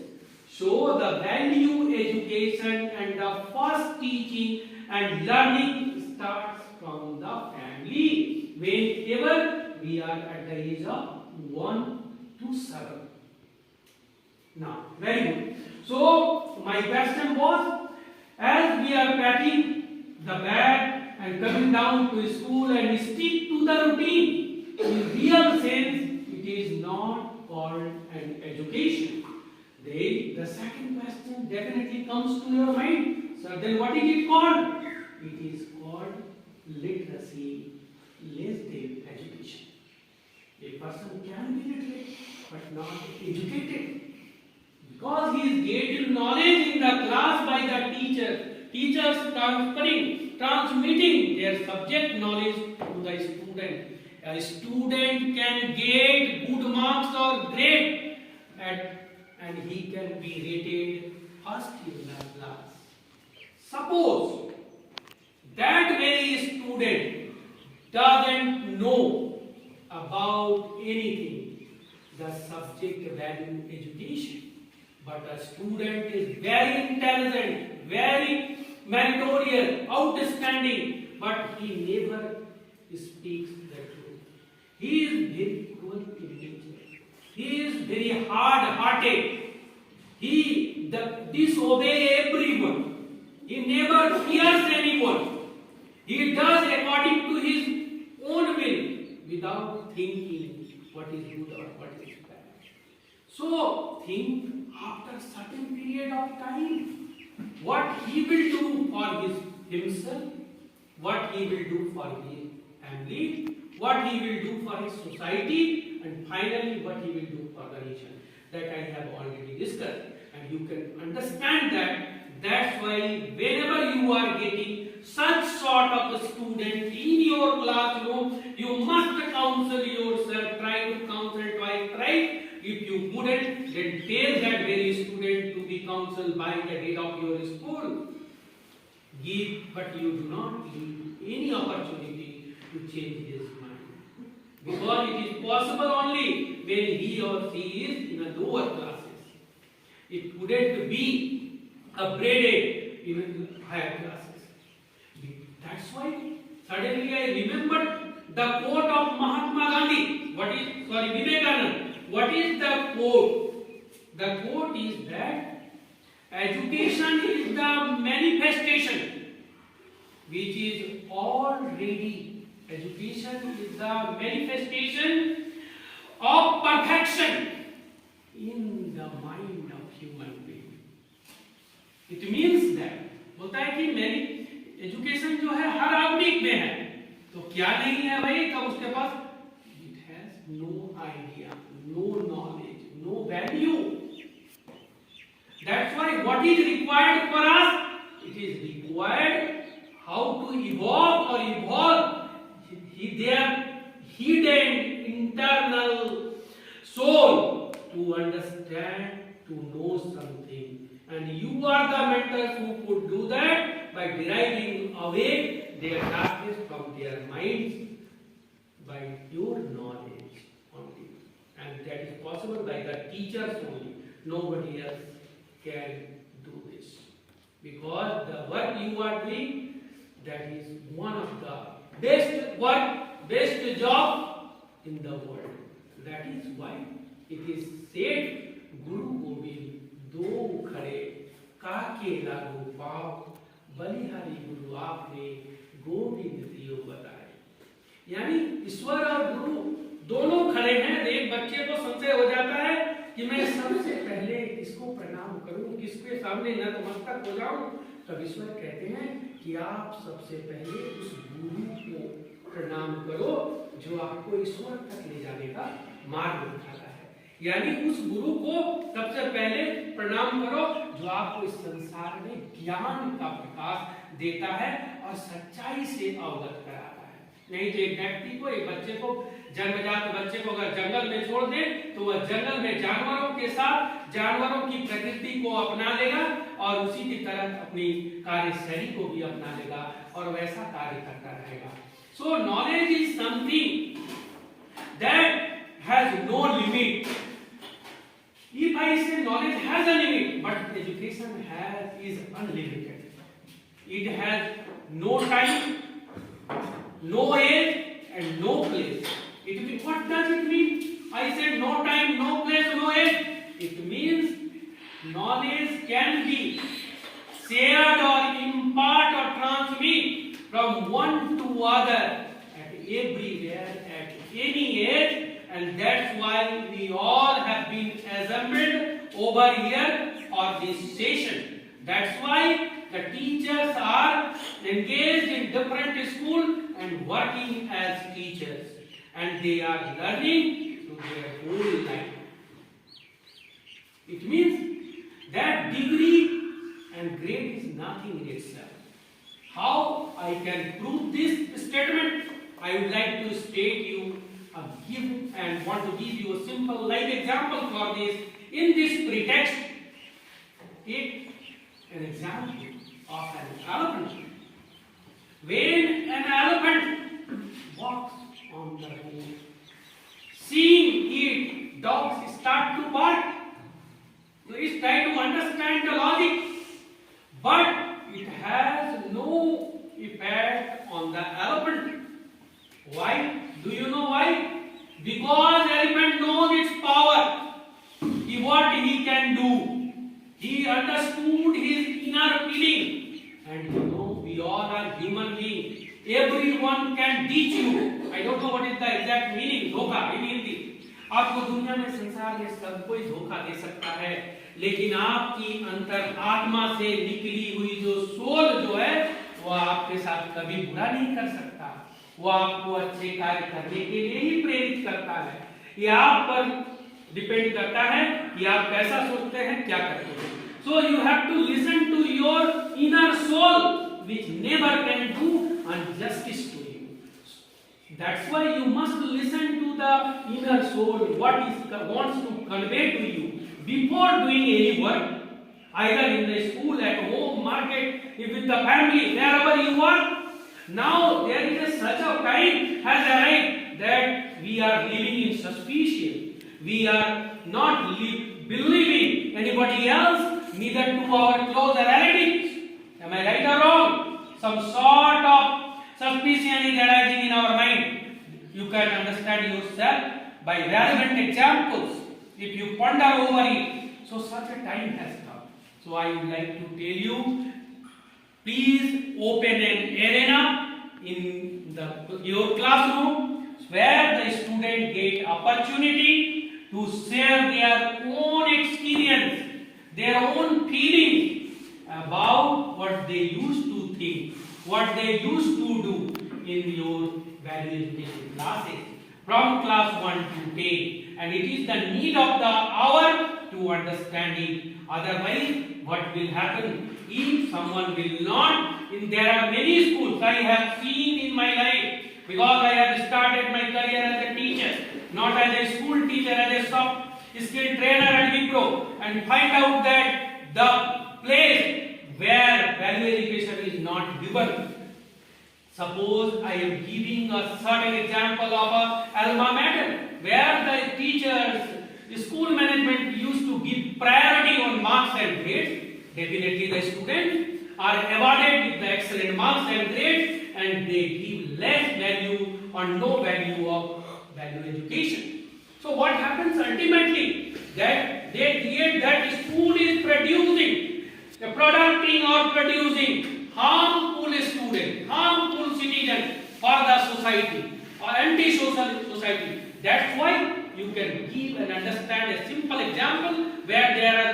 So the value education and the first teaching and learning starts from the family. Whenever we are at the age of 1 to 7. Now, very good. So, my question was, as we are packing the bag and coming down to school and stick to the routine, in real sense, it is not called an education. The second question definitely comes to your mind. So, then what is it called? It is called literacy, less than education. A person can be literate but not educated because he he is getting knowledge in the class by the teachers transmitting their subject knowledge to the student. A student can get good marks or grade and he can be rated first in the class. Suppose that very student doesn't know about anything, the subject value education, but a student is very intelligent, very meritorious, outstanding, but he never speaks the truth. He is very cruel in nature. He is very hard-hearted. He disobeys everyone. He never fears anyone. He does according to his own will without thinking what is good or what is bad. So think after certain period of time what he will do for himself, what he will do for his family, what he will do for his society, and finally what he will do for the nation. That I have already discussed, and you can understand that. That's why whenever you are getting such sort of a student in your classroom, you must counsel yourself, try to counsel twice, thrice. If you couldn't, then tell that very student to be counseled by the head of your school. Give, but you do not give any opportunity to change his mind. Because it is possible only when he or she is in a lower classes. It couldn't be upgraded in higher classes. That's why suddenly I remembered the quote of Mahatma Gandhi. Vivekananda. What is the quote? The quote is that education is the manifestation which is already. Education is the manifestation of perfection in the mind of human being. It means that बोलता है कि मेरी education जो है हर आदमी में है, तो क्या नहीं है भाई, तब उसके पास it has no idea, no knowledge, no value. That's why what is required for us, it is required how to evolve their hidden internal soul to understand, to know something. And you are the mentors who could do that by deriving away their darkness from their minds by your knowledge only. And that is possible by the teachers only. Nobody else can do this. Because the work you are doing, that is one of the best work, best job in the world. That is why it is said, Guru Gobind दो खड़े काके लागू पाव बलिहारी गुरु आपने गोविंद दियो बताए. यानी ईश्वर और गुरु दोनों खड़े हैं. एक बच्चे को संशय हो जाता है कि मैं सबसे पहले किसको प्रणाम करूं, किसके सामने नतमस्तक हो जाऊं. तब ईश्वर कहते हैं कि आप सबसे पहले उस गुरु को प्रणाम करो जो आपको ईश्वर तक ले जाने का मार्ग दिखाता है. यानी उस गुरु को सबसे पहले प्रणाम करो जो आपको इस संसार में ज्ञान का प्रकाश देता है और सच्चाई से अवगत कराता है. नहीं तो एक व्यक्ति को, एक बच्चे को, जन्मजात बच्चे को अगर जंगल में छोड़ दे तो वह जंगल में जानवरों के साथ जानवरों की प्रकृति को अपना लेगा और उसी की तरह अपनी कार्यशैली को भी अपना लेगा और वैसा कार्य करता रहेगा. So knowledge is something that has no limit. If I say knowledge has a limit, but education is unlimited. It has no time, no age, and no place. What does it mean? I said no time, no place, no age. It means knowledge can be shared or impart or transmit from one to other at everywhere, at any age. And that's why we all have been assembled over here for this session. That's why the teachers are engaged in different schools and working as teachers. And they are learning through their whole life. It means degree and grade is nothing in itself. How I can prove this statement? I would like to state you and want to give you a simple live example for this. In this pretext, take an example of an elephant. When an elephant walks on the road, seeing it, dogs start to bark. So it's try to understand the logic, but it has no effect on the elephant. Why? Do you know why? Because elephant knows its power. What he can do. He understood his inner feeling. And you know, we all are human beings. Everyone can teach you. I don't know what is the exact meaning. धोखा in Hindi. आपको दुनिया में संसार में सब कोई धोखा दे सकता है, लेकिन आपकी अंतर आत्मा से निकली हुई जो सोल जो है, वो आपके साथ कभी बुरा नहीं कर सकता. वो आपको अच्छे कार्य करने के लिए ही प्रेरित करता है. ये आप पर डिपेंड करता है कि आप कैसा सोचते हैं, क्या करते हैं. So you have to listen to your inner soul, which never can do injustice to you. That's why you must listen to the inner soul, what it wants to convey to you before doing any work, either in the school, at home, market, if with the family, wherever you are. Now there is such a time has arrived that we are living in suspicion. We are not believing anybody else, neither to our closer relatives. Am I right or wrong? Some sort of suspicion is arising in our mind. You can understand yourself by relevant examples if you ponder over it. So such a time has come. So I would like to tell you, please open an arena in your classroom where the student get opportunity to share their own experience, their own feelings about what they used to think, what they used to do in your value education classes from class 1 to 10. And it is the need of the hour to understand it. Otherwise, what will happen if someone will not? There are many schools I have seen in my life, because I have started my career as a teacher, not as a school teacher, as a soft skill trainer at Wipro, and find out that the place where value education is not given. Suppose I am giving a certain example of a alma mater, where the teachers, school management used to give priority on marks and grades. Definitely the students are awarded with the excellent marks and grades, and they give less value or no value of value education. So what happens ultimately? That they create that school is producing, producing harmful student, harmful citizen for the society or anti-social society. That's why you can give and understand a simple example where there are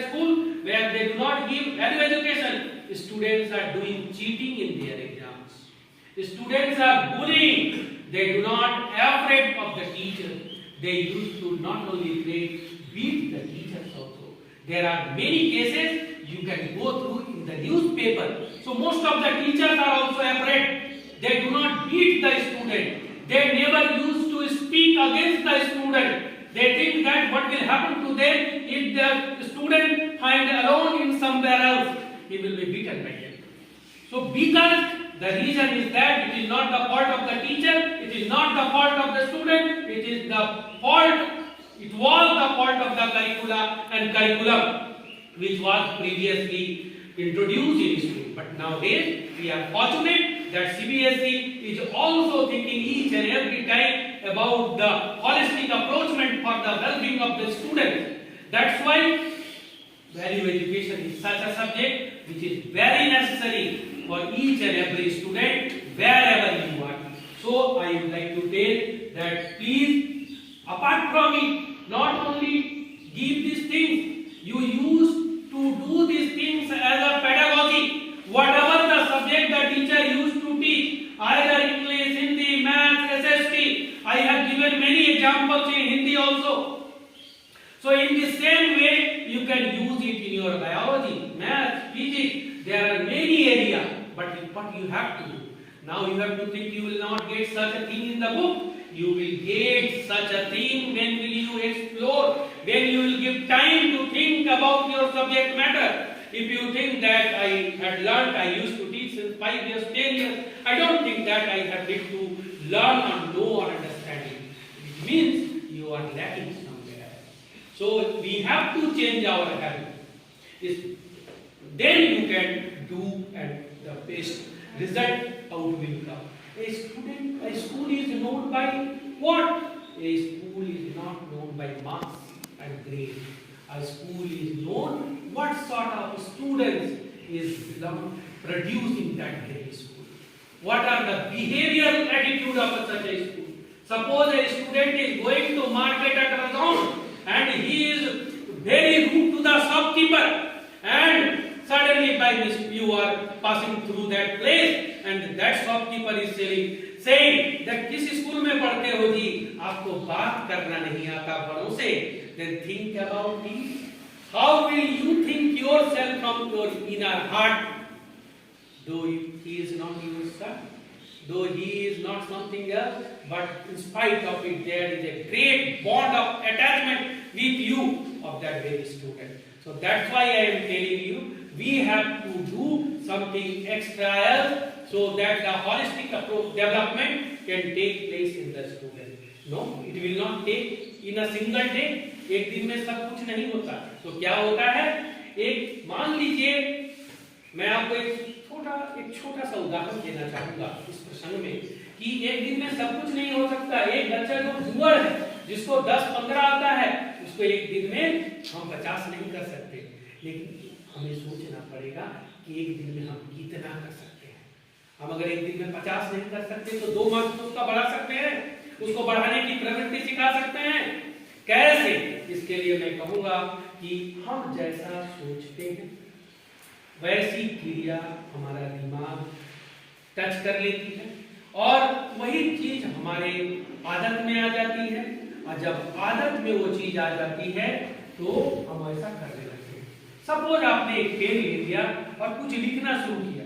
schools where they do not give value education. Students are doing cheating in their exams. Students are bullying. They do not afraid of the teacher. They used to not only beat the teachers also. There are many cases you can go through in the newspaper. So most of the teachers are also afraid. They do not beat the student. They never used to speak against the student. They think that what will happen to them if the student find alone in somewhere else, he will be beaten by them. So because the reason is that it is not the fault of the teacher, it is not the fault of the student, it was the fault of the curriculum which was previously introduced in school. But nowadays we are fortunate that CBSE is also thinking each and every time about the holistic approachment for the well-being of the students. That's why value education is such a subject which is very necessary for each and every student wherever you are. So I would like to tell that please, apart from it, not only give these things, you used to do these things as a pedagogy. Whatever the subject the teacher used to teach, either English, Hindi, Maths, SST, I have given many examples in Hindi also. So in the same way, you can use your biology, math, physics, there are many areas, but what you have to do? Now you have to think. You will not get such a thing in the book. You will get such a thing when will you explore, when you will give time to think about your subject matter. If you think that I had learned, I used to teach since 5 years, 10 years, I don't think that I have yet to learn or know or understanding. It means you are lacking somewhere. So we have to change our habit. Then you can do, and the best result out will come. A school is known by what? A school is not known by marks and grades. A school is known what sort of students is produced in that very school. What are the behavioral attitude of such a school? Suppose a student is going to market at Razon and he is very rude to the shopkeeper, and suddenly by mistake you are passing through that place and that shopkeeper is saying that किस school में पढ़ते हो जी, आपको बात करना नहीं आता बड़ों से, then think about it. How will you think yourself from your inner heart? Though he is not your son, though he is not something else, but in spite of it, there is a great bond of attachment with you of that very student. So that's why I am telling you, we have to do something extra else so that the holistic approach development can take place in the student. No, it will not take in a single day. एक दिन में सब कुछ नहीं होता. तो क्या होता है, एक मान लीजिए, मैं आपको एक छोटा सा उदाहरण देना चाहूंगा इस प्रसंग में कि एक दिन में सब कुछ नहीं हो सकता. एक बच्चा जो जुअर है, जिसको 10-15 आता है, उसको एक दिन में हम 50 नहीं कर सकते, लेकिन हमें सोचना पड़ेगा कि एक दिन में हम कितना कर सकते हैं. हम अगर एक दिन में 50 नहीं कर सकते तो 2 मार्क्स उसका बढ़ा सकते हैं, उसको बढ़ाने की प्रवृत्ति सिखा सकते हैं. कैसे? इसके लिए मैं कहूंगा कि हम जैसा सोचते हैं वैसी क्रिया हमारा दिमाग टच कर लेती है और वही चीज हमारे आदत में आ जाती है, और जब आदत में वो चीज आ जाती है तो हम ऐसा करने लगते हैं. सपोज आपने एक पेन ले लिया और कुछ लिखना शुरू किया.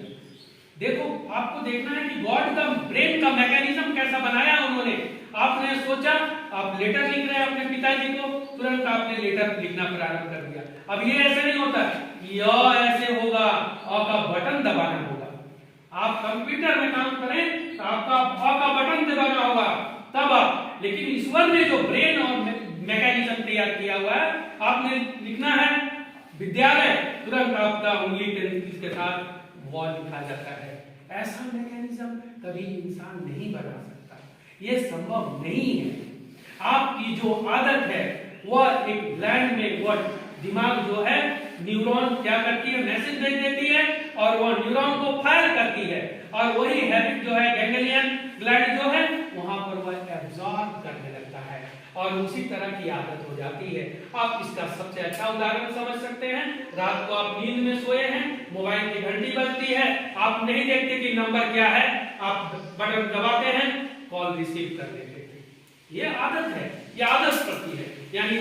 देखो, आपको देखना है कि गॉड का ब्रेन का मैकेनिज्म कैसा बनाया उन्होंने. आपने सोचा आप लेटर लिख रहे हैं अपने पिताजी को, तुरंत आपने लेटर लिखना प्रारंभ कर दिया. अब ये ऐसे नहीं होता कि य ऐसे होगा, अ का बटन दबाना होगा. आप कंप्यूटर में काम करें तो आपका अ का बटन दबाना होगा तब आप, लेकिन ईश्वर ने जो ब्रेन और मैकेनिज्म तैयार किया हुआ है, आपने लिखना है विद्यालय, तुरंत आपका उंगली के साथ वॉल लिखा जाता है. ऐसा मैकेनिज्म कभी इंसान नहीं बना सकता, ये संभव नहीं है. आपकी जो आदत है वह एक ग्लैंड में, वह दिमाग जो है न्यूरॉन क्या करती है, मैसेज भेज देती है और वह न्यूरॉन को फायर करती है, और वही हैबिट जो है गैंग्लियन ग्लैंड जो है वहां पर वह एब्जॉर्ब करने लगता है और उसी तरह की आदत हो जाती है. आप इसका सबसे अच्छा उदाहरण समझ सकते हैं. रात को आप नींद में सोए हैं, मोबाइल की घंटी बजती है, आप नहीं देखते कि नंबर क्या है, आप बटन दबाते हैं, कॉल रिसीव कर लेते हैं. ये आदत है, ये आदत पड़ती है. यानी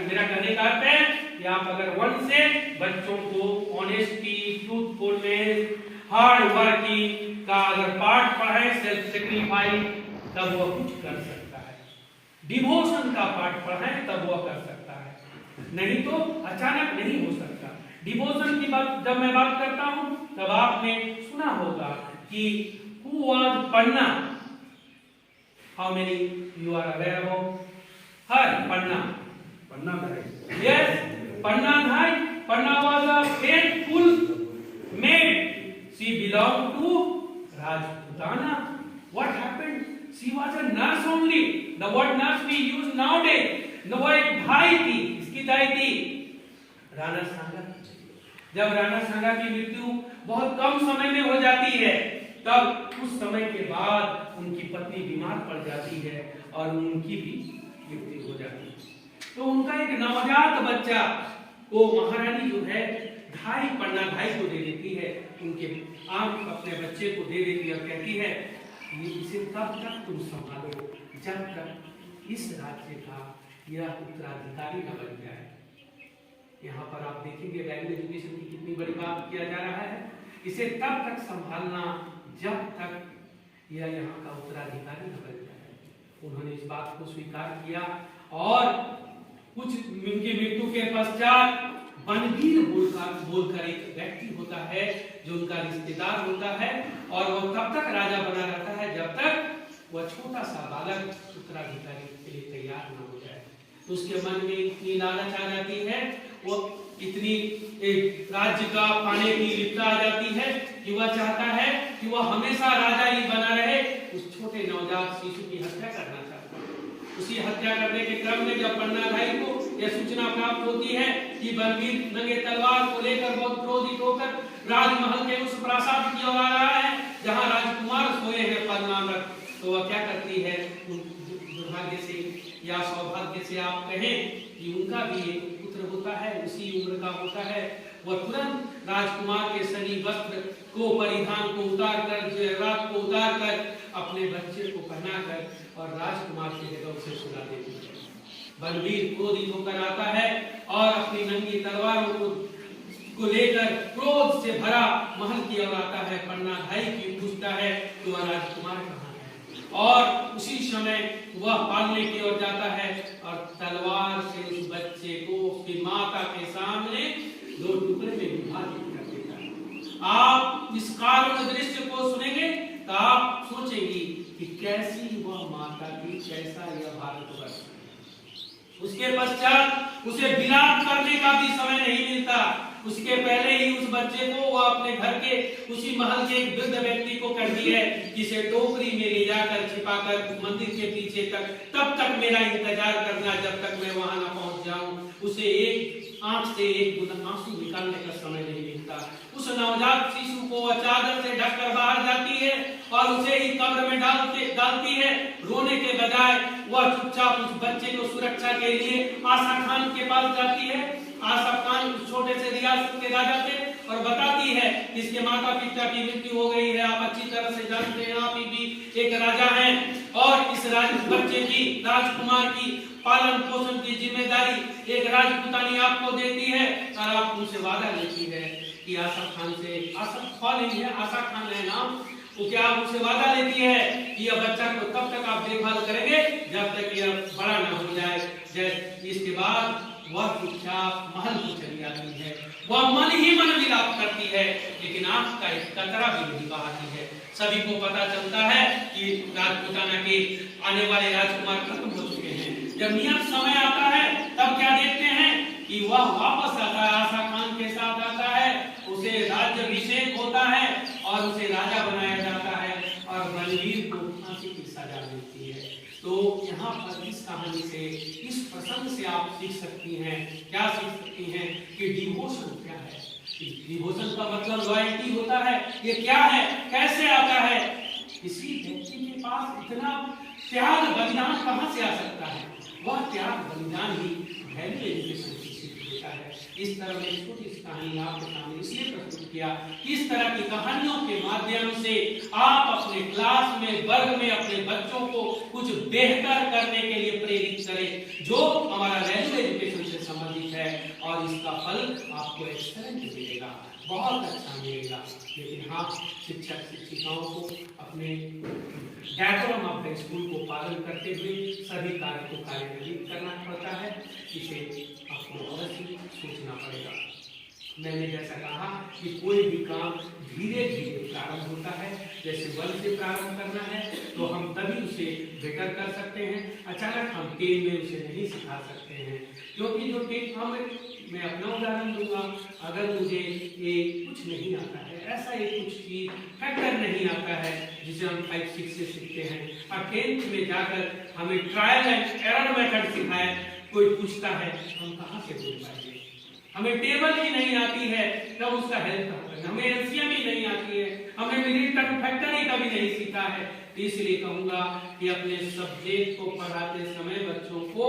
मेरा कहने का अर्थ है कि आप अगर 1 से बच्चों को ऑनेस्टी, ट्रूथफुलनेस, हार्ड वर्किंग का अगर पाठ पढ़ाएं, सेल्फ सेक्रीफाइस, तब वो कुछ कर सकता है. डिवोशन का पाठ पढ़ाएं तब वो कर सकता है, नहीं तो अचानक नहीं हो सकता. डिवोशन की बात जब मैं बात करता हूं तब आपने सुना होगा कि who was Panna. How many you are aware about her? Panna भाई. Yes, Panna Bhai. Panna was a faithful maid. She belonged to Rajputana. What happened? She was a nurse only. The word nurse we use nowadays. No, वो एक भाई थी. इसकी दाई थी राणा सांगा. जब राणा सांगा की मृत्यु बहुत कम समय में हो जाती है, तब उस समय के बाद उनकी पत्नी बीमार पड़ जाती है और उनकी भी मृत्यु हो जाती है. तो उनका एक नवजात बच्चा वो महारानी जो है पन्ना भाई को दे देती है. उनके आंख अपने बच्चे को दे देती है और कहती है ये इसे तब तक तुम संभालो जब तक इस राज्य का यह उत्तराधिकारी न बन जाए. यहाँ पर आप देखेंगे वैल्यू एजुकेशन की कितनी बड़ी बात किया जा रहा है। इसे तब तक संभालना जब तक यह यहाँ का उत्तराधिकारी न बन जाए। उन्होंने इस बात को स्वीकार किया और कुछ उनकी मृत्यु के पश्चात बनवीर बोलकर एक व्यक्ति होता है जो उनका रिश्तेदार होता है और वह तब तक राजा बना रहता है जब तक वह छोटा सा बालक उत्तराधिकारी के लिए तैयार न हो जाए। तो उसके मन में इतनी लालच आ जाती है, वो इतनी राज्य का पाने की लिप्त आ जाती है कि वह चाहता है कि वह हमेशा राजा ही बना रहे। उस छोटे नवजात शिशु की हत्या करना चाहता है। उसी हत्या करने के क्रम में जब पन्ना भाई को यह सूचना प्राप्त होती है कि बनवीर नंगे तलवार को लेकर बहुत क्रोधित होकर राजमहल के उस प्रासाद की ओर आ रहा है जहां राजकुमार सोए हैं पद्मावत, तो वह क्या करती है, दुर्भाग्य से या सौभाग्य से आप कहें कि उनका भी एक पुत्र होता है, उसी उम्र का होता है। वह तुरंत राजकुमार के सनी वस्त्र को परिधान को उतार कर, जेवरात को उतार कर अपने बच्चे को पहनाकर और राजकुमार के जगह उसे सुला देती है। बनवीर क्रोधित होकर आता है और अपनी नंगी तलवारों को लेकर क्रोध से भरा महल की ओर आता है। पन्ना भाई की पूछता है कि वह राजकुमार कहाँ है, और उसी समय वह पालने की ओर जाता है और तलवार से उस बच्चे को उसकी माता के सामने दो टुकड़े में विभाजित कर देता है। आप इस कारुण दृश्य को सुनेंगे तो आप सोचेंगी कि कैसी वह माता थी, कैसा यह भारतवर्ष। उसके पश्चात उसे विलाप करने का भी समय नहीं मिलता। उसके पहले ही उस बच्चे को वह अपने घर के उसी महल के एक वृद्ध व्यक्ति को कहती है जिसे टोकरी में ले जाकर छिपाकर मंदिर के पीछे तब तक मेरा इंतजार करना जब तक मैं वहां न पहुंच जाऊं। उसे एक आंख से एक बूंद आंसू निकालने का समय नहीं मिलता। उस नवजात शिशु को वह चादर से ढककर बाहर जाती है और उसे ही कब्र में डालती है। रोने के बजाय वह चुपचाप उस बच्चे को सुरक्षा के लिए आशा खान के पास जाती है। आशा खान उस छोटे से रियासत के राजा थे और बताती है कि इसके माता पिता की मृत्यु हो गई है। आप अच्छी तरह से जानते हैं, आप भी एक राजा हैं और इस बच्चे की, राजकुमार की पालन पोषण की जिम्मेदारी एक राजपुतानी आपको देती है और आप उनसे वादा लेती है कि आशा खान से, आशा खान है नाम, तो क्या आप उनसे वादा लेती है कि यह बच्चा को तब तक आप देखभाल करेंगे जब तक यह बड़ा न हो जाए। इसके बाद वह चुपचाप महल को चली जाती है। वह मन ही मन विलाप करती है लेकिन आंख का एक कतरा भी नहीं बहाती है। सभी को पता चलता है कि राजपुताना के आने वाले राजकुमार खत्म हो चुके हैं। जब नियत समय आता है तब क्या देखते हैं कि वह वापस आता है, आशा खान के साथ आता है, उसे राज्याभिषेक होता है और उसे राजा बनाया जाता है और बनवीर को फांसी की सजा मिलती है। तो यहाँ पर इस कहानी से, इस प्रसंग से आप सीख सकती हैं, क्या सीख सकती हैं कि डिवोशन क्या है। डिवोशन का मतलब लॉयल्टी होता है। ये क्या है, कैसे आता है? किसी व्यक्ति के पास इतना त्याग बलिदान कहाँ से आ सकता है? वह त्याग बलिदान ही वैल्यू एजुकेशन की सीख देता है। इस तरह में छोटी सी कहानी आपके सामने इसलिए प्रस्तुत किया कि इस तरह की कहानियों के माध्यम से आप अपने क्लास में, वर्ग में अपने बच्चों को कुछ बेहतर करने के लिए प्रेरित करें जो हमारा वैल्यू एजुकेशन से संबंधित है और इसका फल आपको एक्सेलेंट मिलेगा, बहुत अच्छा मिलेगा। लेकिन हाँ, शिक्षक शिक्षिकाओं को अपने डेकोरम ऑफ द स्कूल को पालन करते हुए सभी कार्य को कार्यान्वित करना पड़ता है। इसे आपको अवश्य सोचना पड़ेगा। मैंने जैसा कहा कि कोई भी काम धीरे धीरे प्रारंभ होता है। जैसे वन से प्रारंभ करना है तो हम तभी उसे बेटर कर सकते हैं। अचानक हम 10 में उसे नहीं सिखा सकते हैं, क्योंकि जो मैं अपना उदाहरण दूंगा, अगर मुझे ये कुछ नहीं आता है, ऐसा एक कुछ चीज फैक्टर नहीं आता है जिसे हम 5-6 से सीखते हैं और 10th में जाकर हमें ट्रायल एंड एरर मेथड सिखाए, कोई पूछता है, हम कहाँ से बोल पाएंगे? हमें टेबल ही नहीं आती है तब उसका हेल्प करना, हमें एलसीएम ही नहीं आती है, हमने मिलिटरी फैक्टर ही कभी नहीं सीखा है। इसलिए कहूंगा कि अपने सब्जेक्ट को पढ़ाते समय बच्चों को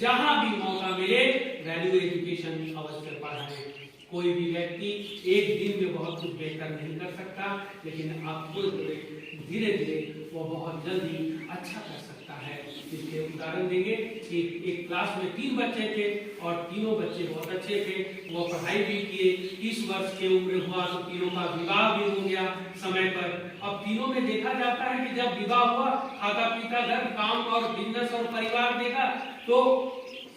जहां भी मौका मिले वैल्यू एजुकेशन अवश्य पढ़ाएं। कोई भी व्यक्ति एक दिन में बहुत कुछ बेहतर नहीं कर सकता, लेकिन आपको धीरे धीरे वो बहुत जल्दी अच्छा कर सकता सकता है। इसके उदाहरण देंगे कि एक क्लास में 3 बच्चे थे और तीनों बच्चे बहुत अच्छे थे, वो पढ़ाई भी किए। 30 वर्ष की उम्र हुआ तो तीनों का विवाह भी हो गया समय पर। अब तीनों में देखा जाता है कि जब विवाह हुआ, खाता पीता घर, काम और बिजनेस और परिवार देखा तो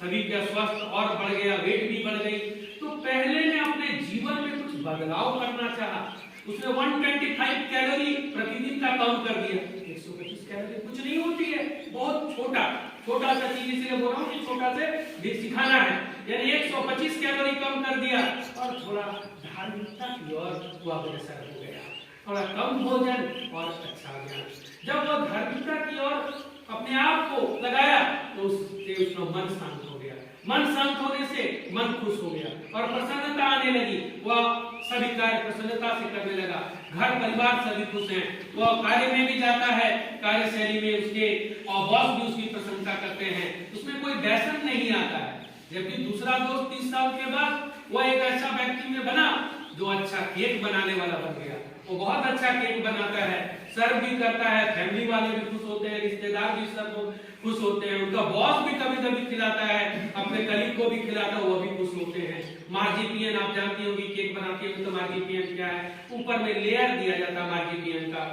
सभी का स्वास्थ्य और बढ़ गया, वेट भी बढ़ गई। तो पहले ने अपने जीवन में कुछ बदलाव करना चाहा, उसने 125 कैलोरी प्रतिदिन का कम कर दिया। 125 कैलोरी कुछ नहीं होती है, बहुत छोटा सा चीज, इसलिए बोल रहा हूँ कि छोटा से भी सिखाना है। यानी 125 कैलोरी कम कर दिया और थोड़ा धार्मिकता की ओर वो अग्रसर हो गया, थोड़ा कम भोजन और अच्छा ज्ञान। जब वो धार्मिकता की ओर अपने आप को लगाया तो उससे उसका मन शांत हो गया। मन शांत होने से मन खुश हो गया और प्रसन्नता आने लगी। वह सभी कार्य प्रसन्नता से करने लगा, घर परिवार सभी खुश हैं। वह कार्य में भी जाता है, कार्यशैली में उसके और बॉस भी उसकी प्रशंसा करते हैं, उसमें कोई व्यसन नहीं आता है। जबकि दूसरा दोस्त 30 साल के बाद वह एक ऐसा व्यक्ति में बना जो अच्छा केक बनाने वाला बन गया। वो बहुत अच्छा केक बनाता है, सर्व भी करता है, फैमिली वाले भी खुश होते हैं, रिश्तेदार भी सब खुश होते हैं, उनका बॉस भी कभी कभी खिलाता है, अपने कलीग को भी खिलाता है, वो भी खुश होते हैं। मार्जिपियन आप जानती होगी, केक बनाते हैं तो मार्जिपियन क्या है, ऊपर में लेयर दिया जाता है मार्जिपियन का,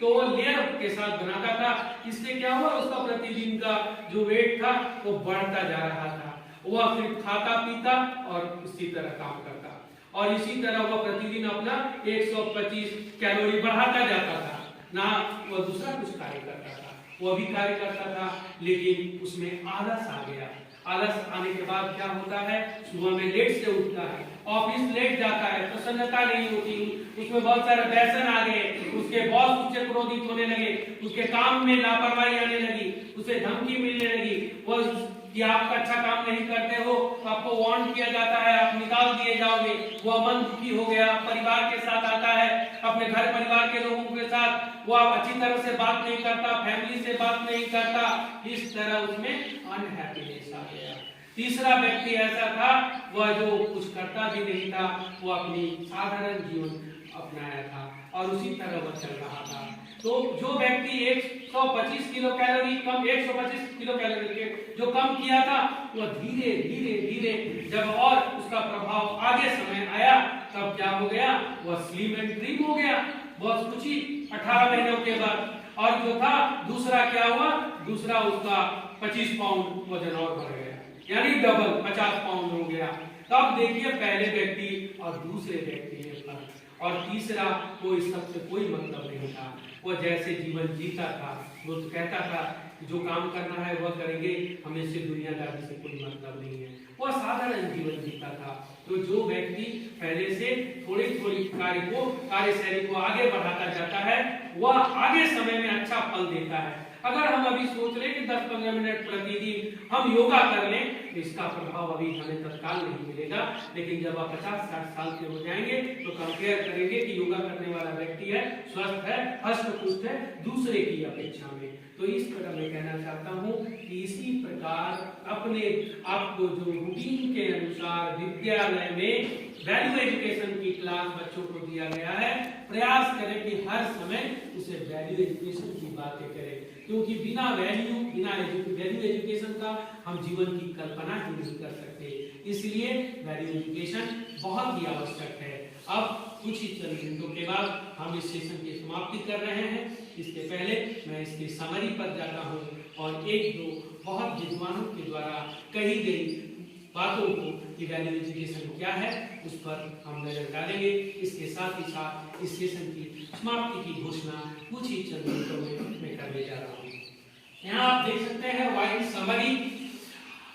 तो वो लेयर के साथ बनाता था। इससे क्या हुआ, उसका प्रतिदिन का जो वेट था वो बढ़ता जा रहा था। वह सिर्फ खाता पीता और इसी तरह काम करता और इसी तरह वह प्रतिदिन अपना 125 कैलोरी बढ़ाता जाता था। ना वह दूसरा कुछ कार्य करता था, वह भी कार्य करता था, लेकिन उसमें आलस आ गया। आलस आने के बाद क्या होता है, सुबह में लेट से उठता है, ऑफिस लेट जाता है, प्रसन्नता नहीं होती, उसमें बहुत सारे व्यसन आ गए, उसके बॉस उससे क्रोधित होने लगे, उसके काम में लापरवाही आने लगी, उसे धमकी मिलने लगी, वह कि आप अच्छा काम नहीं करते हो तो आपको वार्न किया जाता है, आप निकाल दिए जाओगे। वह मन दुखी हो गया, परिवार के साथ आता है, अपने घर परिवार के लोगों के साथ वो अच्छी तरह से बात नहीं करता, फैमिली से बात नहीं करता, इस तरह उसमें अनहैप्पीनेस आ गया। तीसरा व्यक्ति ऐसा था, वह जो कुछ करता भी नहीं था, वो अपनी साधारण जीवन अपनाया था और उसी तरह वह चल रहा था। तो जो व्यक्ति 125 किलो कैलोरी कम 125 किलो कैलोरी के जो कम किया था, वह धीरे धीरे जब और उसका प्रभाव आगे समय आया तब क्या हो गया, वह स्लिम एंड ट्रिम हो गया बहुत कुछ ही 18 महीनों के बाद। और जो था दूसरा क्या हुआ, दूसरा उसका 25 पाउंड वजन और बढ़ गया, यानी डबल 50 पाउंड हो गया। तब देखिए पहले व्यक्ति और दूसरे व्यक्ति में फर्क। और तीसरा, वो इस सबसे कोई मतलब नहीं था, वो जैसे जीवन जीता था, वो तो कहता था जो काम करना है वह करेंगे, हमें से दुनियादारी से कोई मतलब नहीं है, वह साधारण जीवन जीता था। तो जो व्यक्ति पहले से थोड़ी कार्यशैली को आगे बढ़ाता जाता है, वह आगे समय में अच्छा फल देता है। अगर हम अभी सोच लें कि 10-15 मिनट प्रतिदिन हम योगा कर लें, तो इसका प्रभाव अभी हमें तत्काल नहीं मिलेगा, लेकिन जब आप 50-60 साल के हो जाएंगे तो कंपेयर करेंगे कि योगा करने वाला व्यक्ति है, स्वस्थ है, हष्ट-पुष्ट है दूसरे की अपेक्षा में। तो इस तरह मैं कहना चाहता हूँ कि इसी प्रकार अपने आपको जो रूटीन के अनुसार विद्यालय में वैल्यू एजुकेशन की क्लास बच्चों को दिया गया है, प्रयास करें कि हर समय उसे वैल्यू एजुकेशन की बातें करें, क्योंकि बिना वैल्यू एजुकेशन का हम जीवन की कल्पना ही नहीं कर सकते। इसलिए वैल्यू एजुकेशन बहुत ही आवश्यक है। अब कुछ ही चंद मिनटों के बाद हम इस सेशन की समाप्ति कर रहे हैं। इसके पहले मैं इसकी समरी पर जाता हूँ और एक दो बहुत विद्वानों के द्वारा कही गई बातों को कि वैल्यू एजुकेशन क्या है उस पर हम नजर डालेंगे। इसके साथ ही साथ इस सेशन की समाप्ति की घोषणा कुछ ही चंद मिनटों में मैं करने जा रहा हूँ। यहाँ आप देख सकते हैं wide summary.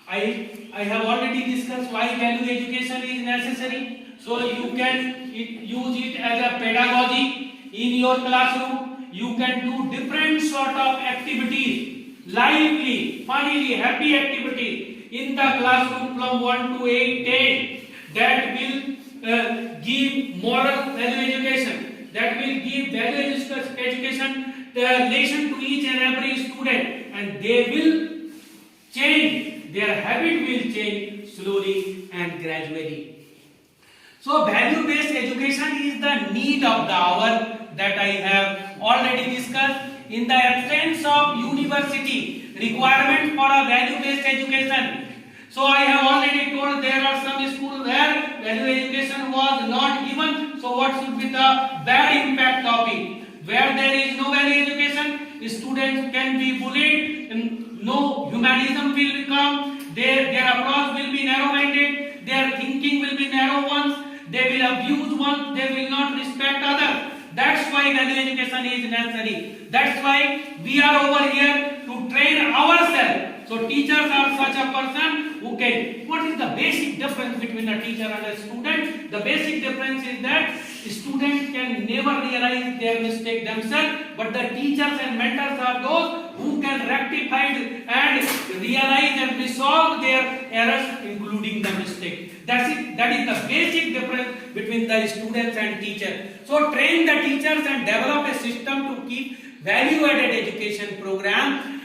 I have already discussed why value education is necessary, so you can use it as a pedagogy in your classroom. You can do different sort of activities, lively, funnily, happy activities in the classroom from 1 to 8, 10. That will give moral value education. That will give value education lesson to each and every student, and they will change. Their habit will change slowly and gradually. So value-based education is the need of the hour that I have already discussed. In the absence of university, requirement for a value-based education. So I have already told there are some schools where value education was not given. So what should be the bad impact topic? Where there is no value education, students can be bullied, and no humanism will come. Their approach will be narrow-minded. Their thinking will be narrow ones. They will abuse one. They will not respect others. That's why value education is necessary. That's why we are over here to train ourselves. So teachers are such a person who can. What is the basic difference between a teacher and a student? The basic difference is that students can never realize their mistake themselves, but the teachers and mentors are those who can rectify and realize and resolve their errors, including the mistake. That's it. That is the basic difference between the students and teachers. So train the teachers and develop a system to keep value-added education programs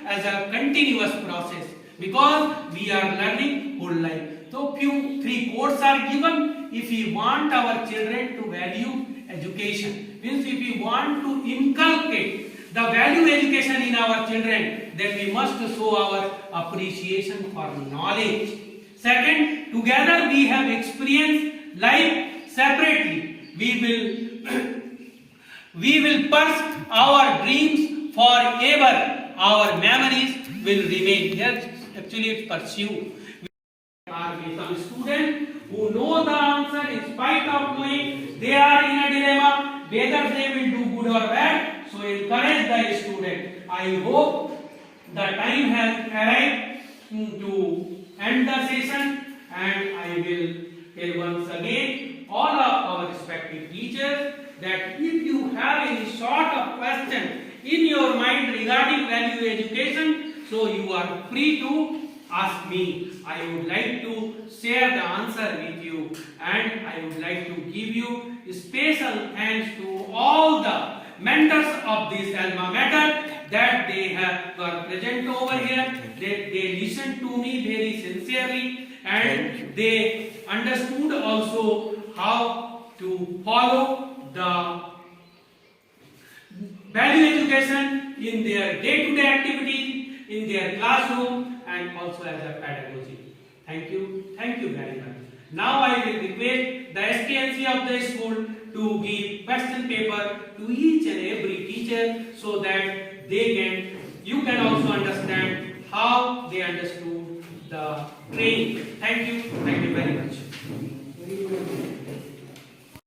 as a continuous process, because we are learning whole life. So three codes are given. If we want our children to value education, means if we want to inculcate the value education in our children, then we must show our appreciation for knowledge. Second, together we have experienced life separately. We will pursue our dreams forever. Our memories will remain. Yes, actually it's pursue. Are some students who know the answer in spite of knowing they are in a dilemma whether they will do good or bad. So encourage the student. I hope the time has arrived to end the session, and I will tell once again all of our respective teachers that if you have any sort of question in your mind regarding value education, so you are free to ask me. I would like to share the answer with you, and I would like to give you special thanks to all the mentors of this alma mater that they were present over here. They listened to me very sincerely, and they understood also how to follow the value education in their day-to-day activities, in their classroom, and also as a pedagogy. Thank you very much. Now I will request the STNC of the school to give question paper to each and every teacher, so that you can also understand how they understood the training. Thank you very much.